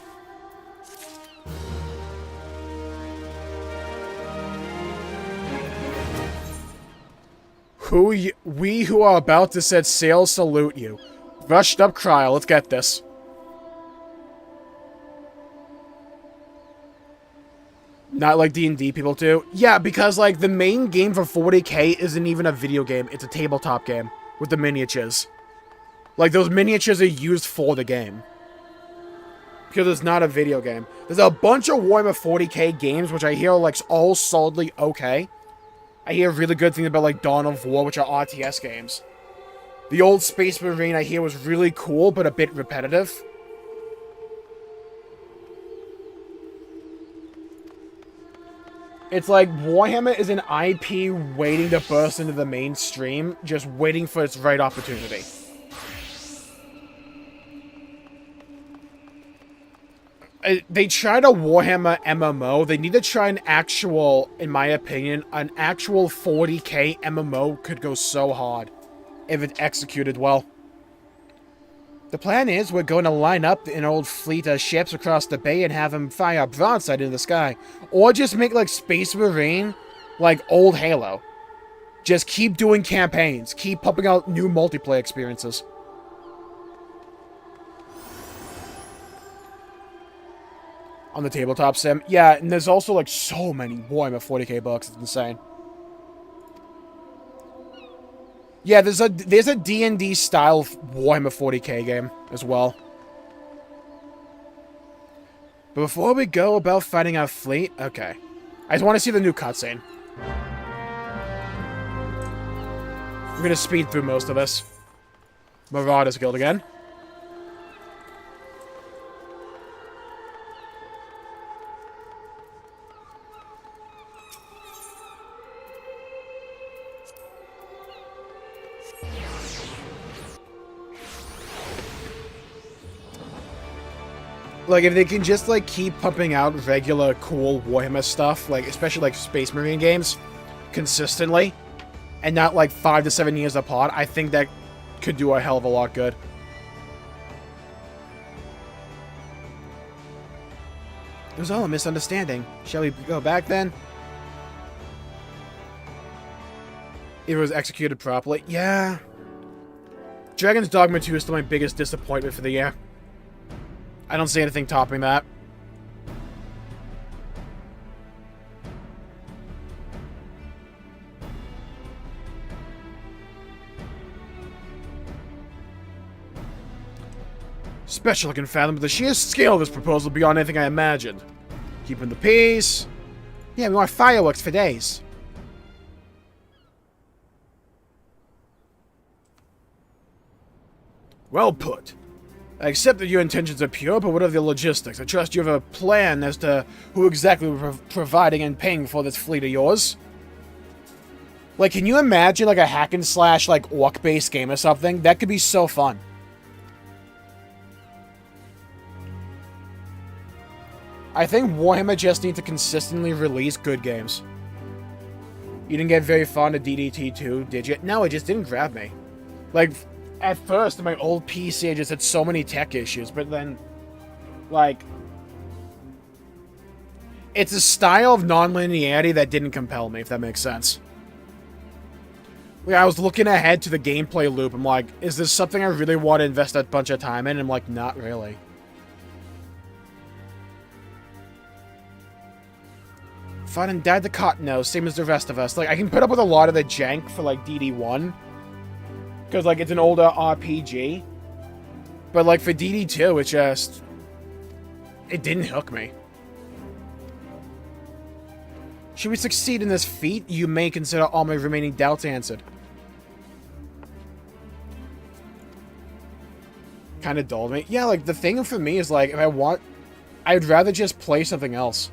[SPEAKER 1] We who are about to set sail salute you. Rushed up cry, let's get this. Not like D&D people do. Yeah, because like the main game for 40k isn't even a video game, it's a tabletop game with the miniatures. Like those miniatures are used for the game. Because it's not a video game. There's a bunch of Warhammer 40k games which I hear are like all solidly okay. I hear really good things about, like, Dawn of War, which are RTS games. The old Space Marine, I hear, was really cool, but a bit repetitive. It's like, Warhammer is an IP waiting to burst into the mainstream, just waiting for its right opportunity. They tried a Warhammer MMO. They need to try an actual, in my opinion, an actual 40k MMO could go so hard if it's executed well. The plan is we're going to line up an old fleet of ships across the bay and have them fire broadside into the sky. Or just make like Space Marine, like old Halo. Just keep doing campaigns. Keep pumping out new multiplayer experiences. On the tabletop sim. Yeah, and there's also, like, so many Warhammer 40k books. It's insane. Yeah, there's a D&D style Warhammer 40k game as well. But before we go about fighting our fleet... Okay. I just want to see the new cutscene. I'm gonna speed through most of this. Marauders Guild again. Like, if they can just, like, keep pumping out regular, cool Warhammer stuff, like, especially, like, Space Marine games, consistently, and not, like, 5 to 7 years apart, I think that could do a hell of a lot good. It was all a misunderstanding. Shall we go back, then? It was executed properly. Yeah. Dragon's Dogma 2 is still my biggest disappointment for the year. I don't see anything topping that. special I can fathom, but the sheer scale of this proposal beyond anything I imagined. Keeping the peace. Yeah, we want fireworks for days. Well put. I accept that your intentions are pure, but what are the logistics? I trust you have a plan as to who exactly we're providing and paying for this fleet of yours. Like, can you imagine, like, a hack and slash, like, orc-based game or something? That could be so fun. I think Warhammer just needs to consistently release good games. You didn't get very fond of DDT2, did you? No, it just didn't grab me. Like, at first, my old PC, I just had so many tech issues, but then, like, it's a style of non-linearity that didn't compel me, if that makes sense. Like, I was looking ahead to the gameplay loop, I'm like, is this something I really want to invest a bunch of time in? And I'm like, not really. Fun and died the cotton nose, same as the rest of us. Like, I can put up with a lot of the jank for, like, DD1. Because, like, it's an older RPG. But, like, for DD2, it just... it didn't hook me. Should we succeed in this feat, you may consider all my remaining doubts answered. Kind of dulled me. Yeah, like, the thing for me is, like, if I want... I'd rather just play something else.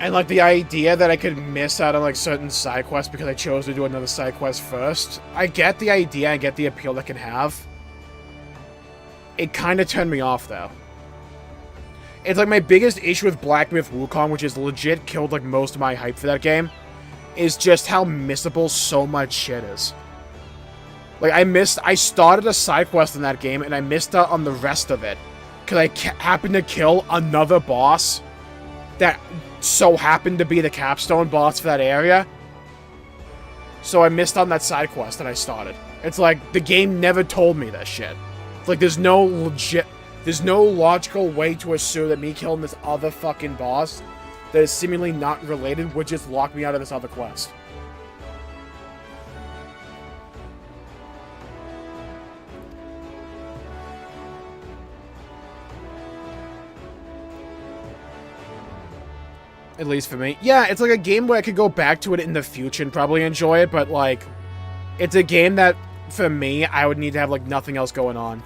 [SPEAKER 1] And, like, the idea that I could miss out on, like, certain side quests because I chose to do another side quest first. I get the idea, I get the appeal that can have. It kind of turned me off, though. It's, like, my biggest issue with Black Myth Wukong, which is legit killed, like, most of my hype for that game, is just how missable so much shit is. Like, I started a side quest in that game, and I missed out on the rest of it. Because I happened to kill another boss that so happened to be the capstone boss for that area. So I missed on that side quest that I started. It's like, the game never told me that shit. It's like, there's no logical way to assume that me killing this other fucking boss that is seemingly not related would just lock me out of this other quest. At least for me. Yeah, it's like a game where I could go back to it in the future and probably enjoy it, but, like, it's a game that, for me, I would need to have, like, nothing else going on.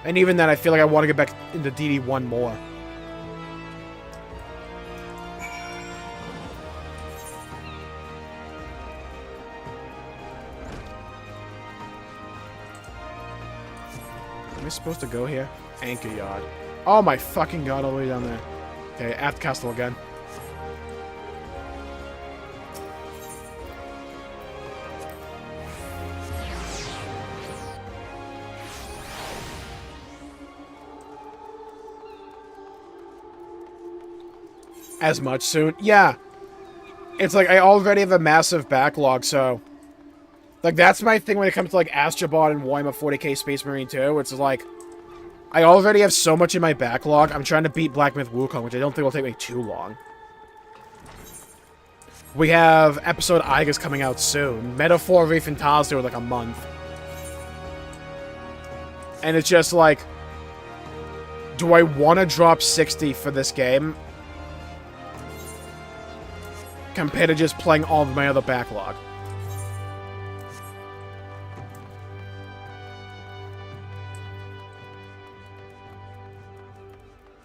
[SPEAKER 1] And even then, I feel like I want to get back into DD1 more. Am I supposed to go here? Anchor Yard. Oh my fucking god, all the way down there. Okay, at the castle again. As much soon? Yeah. It's like, I already have a massive backlog, so... Like, that's my thing when it comes to, like, Astrobot and Warhammer 40k Space Marine 2. It's like... I already have so much in my backlog. I'm trying to beat Black Myth Wukong, which I don't think will take me too long. We have episode Igas coming out soon. Metaphor Reef and Tazda are like a month. And it's just like... Do I want to drop 60 for this game? Compared to just playing all of my other backlog.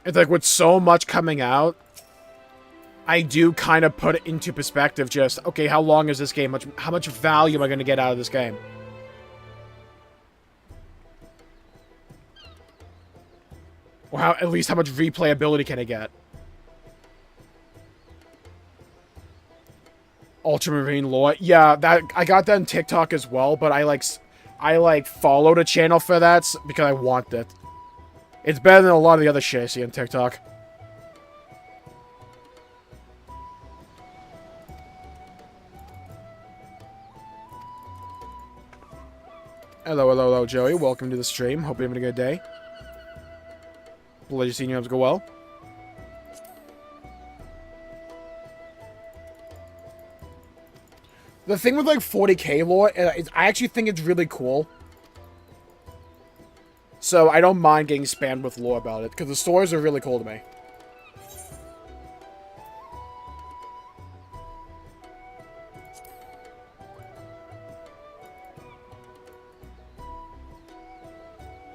[SPEAKER 1] It's like, with so much coming out, I do kind of put it into perspective, just, okay, how long is this game? How much value am I going to get out of this game? Or at least how much replayability can I get? Ultramarine lore. Yeah, I got that on TikTok as well, but I followed a channel for that because I want it. It's better than a lot of the other shit I see on TikTok. Hello, hello, hello, Joey. Welcome to the stream. Hope you're having a good day. Pleasure seeing you go well. The thing with like 40k lore, is I actually think it's really cool. So I don't mind getting spammed with lore about it, because the stories are really cool to me.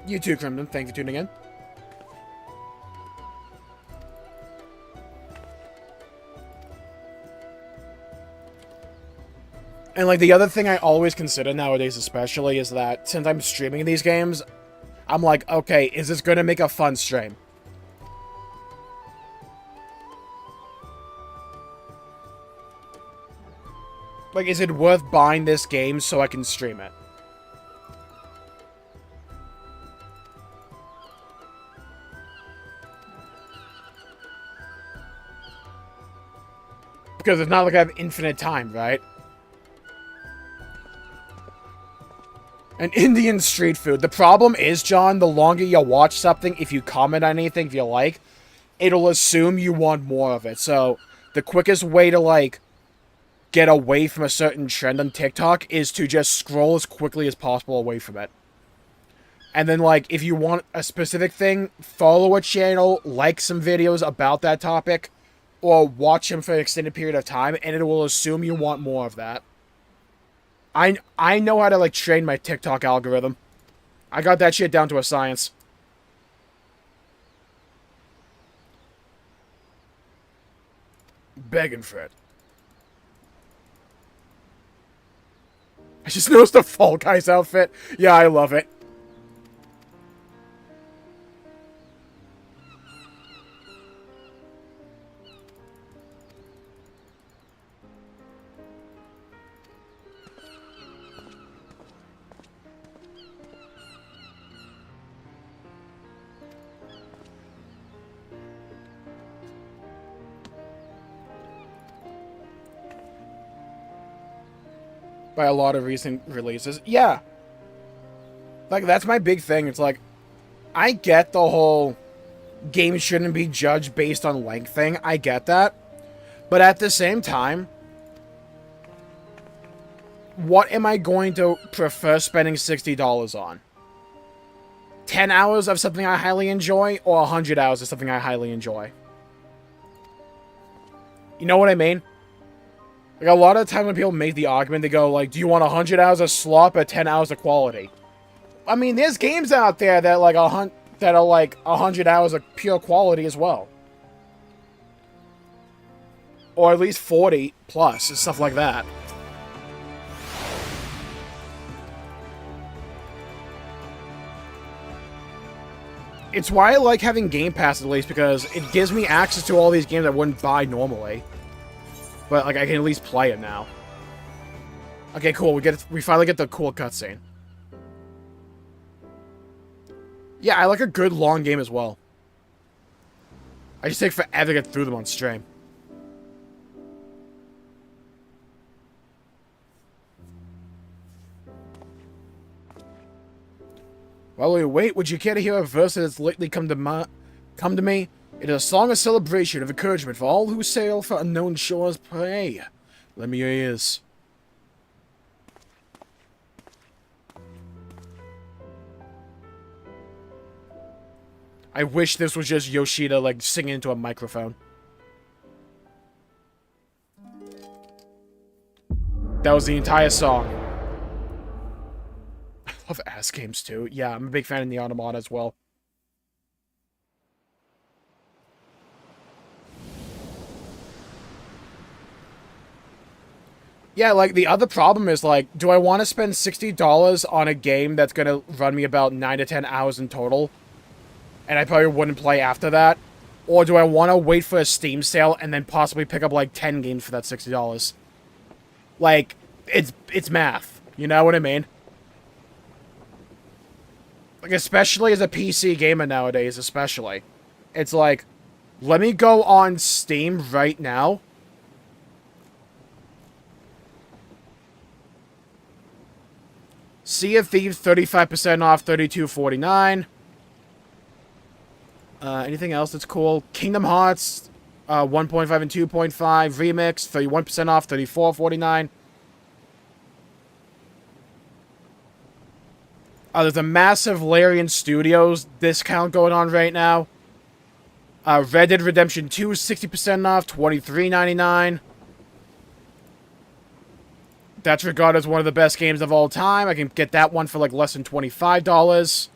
[SPEAKER 1] You too, Crimson. Thanks for tuning in. And, like, the other thing I always consider nowadays especially is that since I'm streaming these games, I'm like, okay, is this going to make a fun stream? Like, is it worth buying this game so I can stream it? Because it's not like I have infinite time, right? An Indian street food. The problem is, John, the longer you watch something, if you comment on anything, if you like, it'll assume you want more of it. So, the quickest way to, like, get away from a certain trend on TikTok is to just scroll as quickly as possible away from it. And then, like, if you want a specific thing, follow a channel, like some videos about that topic, or watch them for an extended period of time, and it will assume you want more of that. I know how to, like, train my TikTok algorithm. I got that shit down to a science. Begging for it. I just noticed the Fall Guys outfit. Yeah, I love it. By a lot of recent releases. Yeah. Like, that's my big thing. It's like, I get the whole game shouldn't be judged based on length thing. I get that. But at the same time, what am I going to prefer spending $60 on? 10 hours of something I highly enjoy, or 100 hours of something I highly enjoy? You know what I mean? Like, a lot of the time when people make the argument, they go, like, do you want 100 hours of slop or 10 hours of quality? I mean, there's games out there that, like, that are, like, 100 hours of pure quality as well. Or at least 40 plus, and stuff like that. It's why I like having Game Pass, at least, because it gives me access to all these games I wouldn't buy normally. But, like, I can at least play it now. Okay, cool. We finally get the cool cutscene. Yeah, I like a good long game as well. I just take forever to get through them on stream. While we wait, would you care to hear a verse that has lately come to me? It is a song of celebration, of encouragement for all who sail for unknown shores. Pray. Lend me your ears. I wish this was just Yoshida, like, singing into a microphone. That was the entire song. I love ass games, too. Yeah, I'm a big fan of the Automata as well. Yeah, like, the other problem is, like, do I want to spend $60 on a game that's going to run me about 9 to 10 hours in total? And I probably wouldn't play after that? Or do I want to wait for a Steam sale and then possibly pick up, like, 10 games for that $60? Like, it's math. You know what I mean? Like, especially as a PC gamer nowadays, especially. It's like, let me go on Steam right now. Sea of Thieves, 35% off, $32.49. Anything else that's cool? Kingdom Hearts 1.5 and 2.5 remix, 31% off, $34.49. There's a massive Larian Studios discount going on right now. Red Dead Redemption 2, 60% off, $23.99. That's regarded as one of the best games of all time. I can get that one for like less than $25.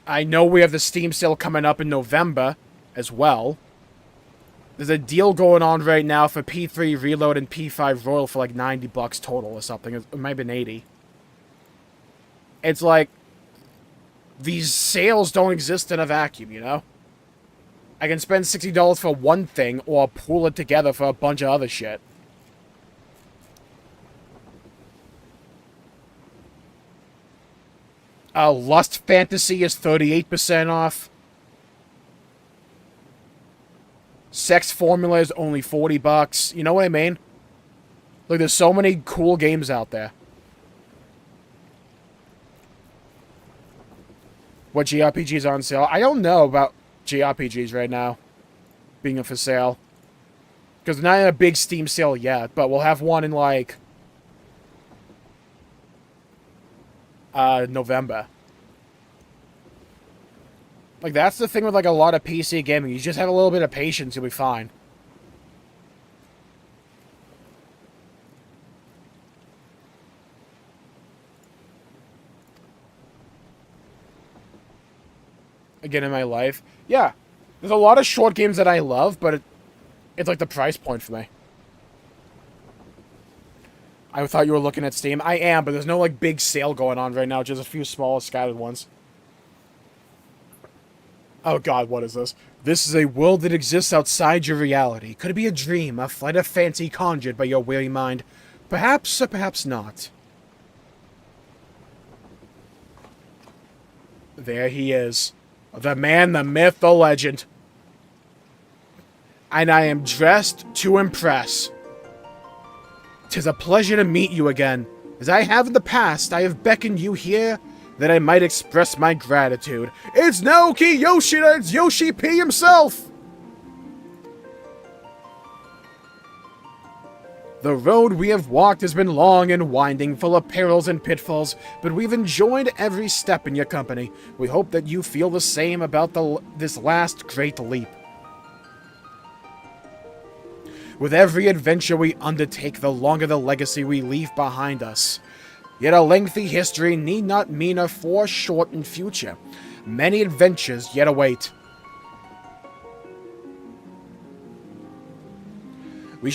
[SPEAKER 1] I know we have the Steam sale coming up in November as well. There's a deal going on right now for P3 Reload and P5 Royal for like $90 total or something. It might have been 80. It's like, these sales don't exist in a vacuum, you know? I can spend $60 for one thing or pool it together for a bunch of other shit. Lust Fantasy is 38% off. Sex Formula is only $40. You know what I mean? Like, there's so many cool games out there. What JRPGs are on sale? I don't know about JRPGs right now being for sale. Because we're not in a big Steam sale yet, but we'll have one in, like, November. Like, that's the thing with, like, a lot of PC gaming. You just have a little bit of patience, you'll be fine. Again in my life. Yeah. There's a lot of short games that I love, but it's like the price point for me. I thought you were looking at Steam. I am, but there's no, like, big sale going on right now. Just a few small scattered ones. Oh god, what is this? This is a world that exists outside your reality. Could it be a dream, a flight of fancy conjured by your weary mind? Perhaps or perhaps not. There he is. The man, the myth, the legend. And I am dressed to impress. 'Tis a pleasure to meet you again. As I have in the past, I have beckoned you here that I might express my gratitude. It's Naoki Yoshida, it's Yoshi P himself! The road we have walked has been long and winding, full of perils and pitfalls, but we've enjoyed every step in your company. We hope that you feel the same about this last great leap. With every adventure we undertake, the longer the legacy we leave behind us. Yet a lengthy history need not mean a foreshortened future. Many adventures yet await. We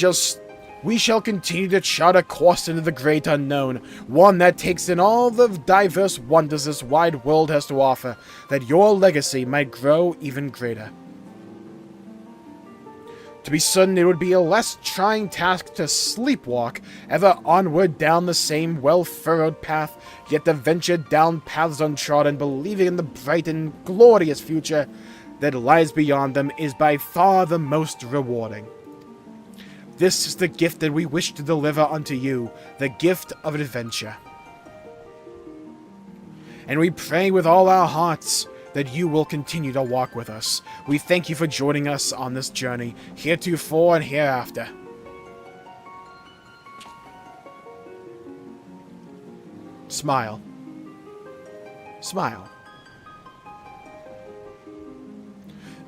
[SPEAKER 1] shall continue to chart a course into the great unknown, one that takes in all the diverse wonders this wide world has to offer, that your legacy might grow even greater. To be certain, it would be a less trying task to sleepwalk ever onward down the same well-furrowed path, yet to venture down paths untrodden, believing in the bright and glorious future that lies beyond them is by far the most rewarding. This is the gift that we wish to deliver unto you, the gift of adventure. And we pray with all our hearts that you will continue to walk with us. We thank you for joining us on this journey, heretofore and hereafter. Smile. Smile.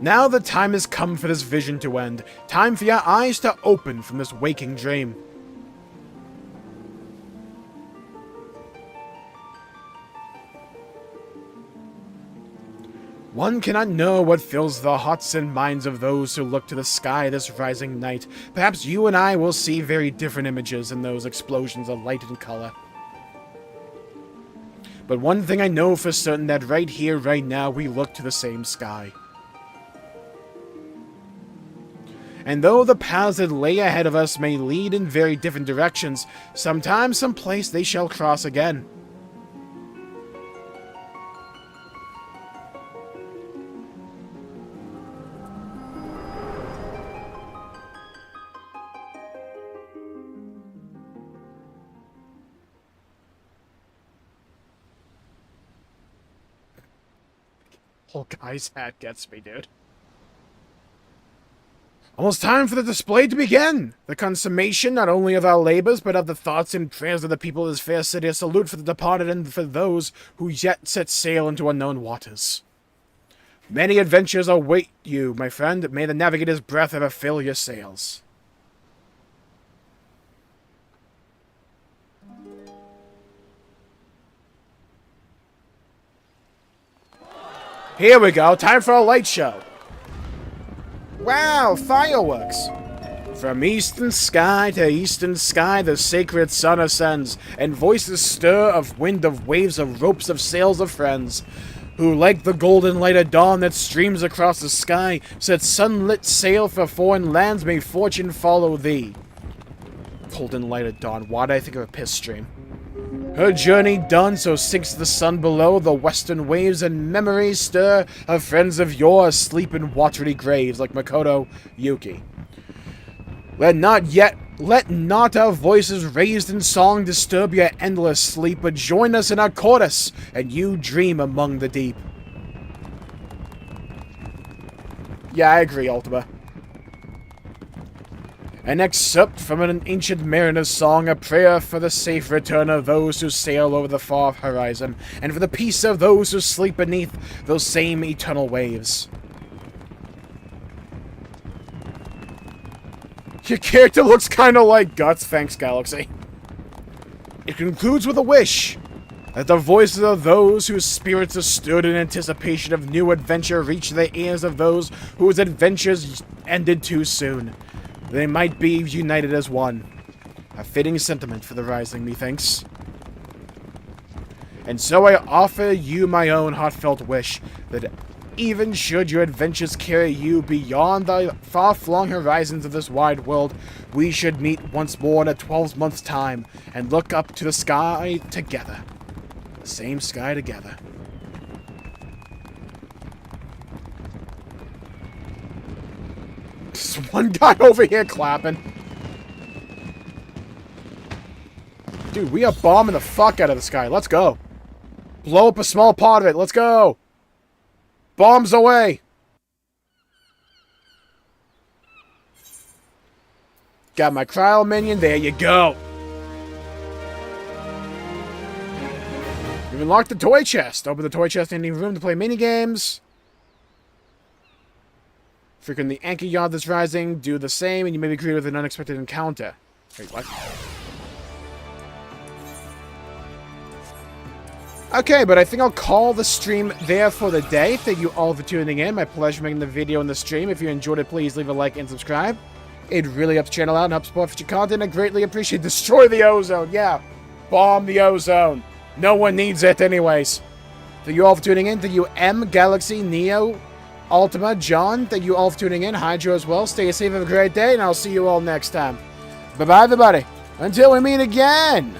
[SPEAKER 1] Now the time has come for this vision to end. Time for your eyes to open from this waking dream. One cannot know what fills the hearts and minds of those who look to the sky this rising night. Perhaps you and I will see very different images in those explosions of light and color. But one thing I know for certain, that right here, right now, we look to the same sky. And though the paths that lay ahead of us may lead in very different directions, sometimes someplace they shall cross again. Whole guy's hat gets me, dude. Almost time for the display to begin! The consummation not only of our labors, but of the thoughts and prayers of the people of this fair city. A salute for the departed and for those who yet set sail into unknown waters. Many adventures await you, my friend. May the navigator's breath ever fill your sails. Here we go, time for a light show. Wow, fireworks! From eastern sky to eastern sky, the sacred sun ascends, and voices stir of wind of waves of ropes of sails of friends, who, like the golden light of dawn that streams across the sky, set sunlit sail for foreign lands, may fortune follow thee. Golden light of dawn, why did I think of a piss stream? Her journey done, so sinks the sun below, the western waves and memories stir of friends of yore asleep in watery graves, like Makoto Yuki. Let not our voices raised in song disturb your endless sleep, but join us in our chorus, and you dream among the deep. Yeah, I agree, Ultima. An excerpt from an ancient mariner's song, a prayer for the safe return of those who sail over the far horizon, and for the peace of those who sleep beneath those same eternal waves. Your character looks kinda like Guts, thanks Galaxy. It concludes with a wish that the voices of those whose spirits have stood in anticipation of new adventure reach the ears of those whose adventures ended too soon. They might be united as one. A fitting sentiment for the rising, methinks. And so I offer you my own heartfelt wish, that even should your adventures carry you beyond the far-flung horizons of this wide world, we should meet once more in a 12 month's time, and look up to the sky together. The same sky together. There's one guy over here clapping. Dude, we are bombing the fuck out of the sky. Let's go. Blow up a small part of it. Let's go. Bombs away. Got my cryo minion. There you go. We've unlocked the toy chest. Open the toy chest in any room to play minigames. Freaking the anchor yard that's rising. Do the same, and you may be greeted with an unexpected encounter. Wait, what? Okay, but I think I'll call the stream there for the day. Thank you all for tuning in. My pleasure making the video and the stream. If you enjoyed it, please leave a like and subscribe. It really helps the channel out and helps support future content. I greatly appreciate it. Destroy the ozone. Yeah. Bomb the ozone. No one needs it anyways. Thank you all for tuning in. Thank you, M, Galaxy, Neo, Ultima, John. Thank you all for tuning in. Hydro as well. Stay safe. Have a great day, and I'll see you all next time. Bye-bye, everybody. Until we meet again.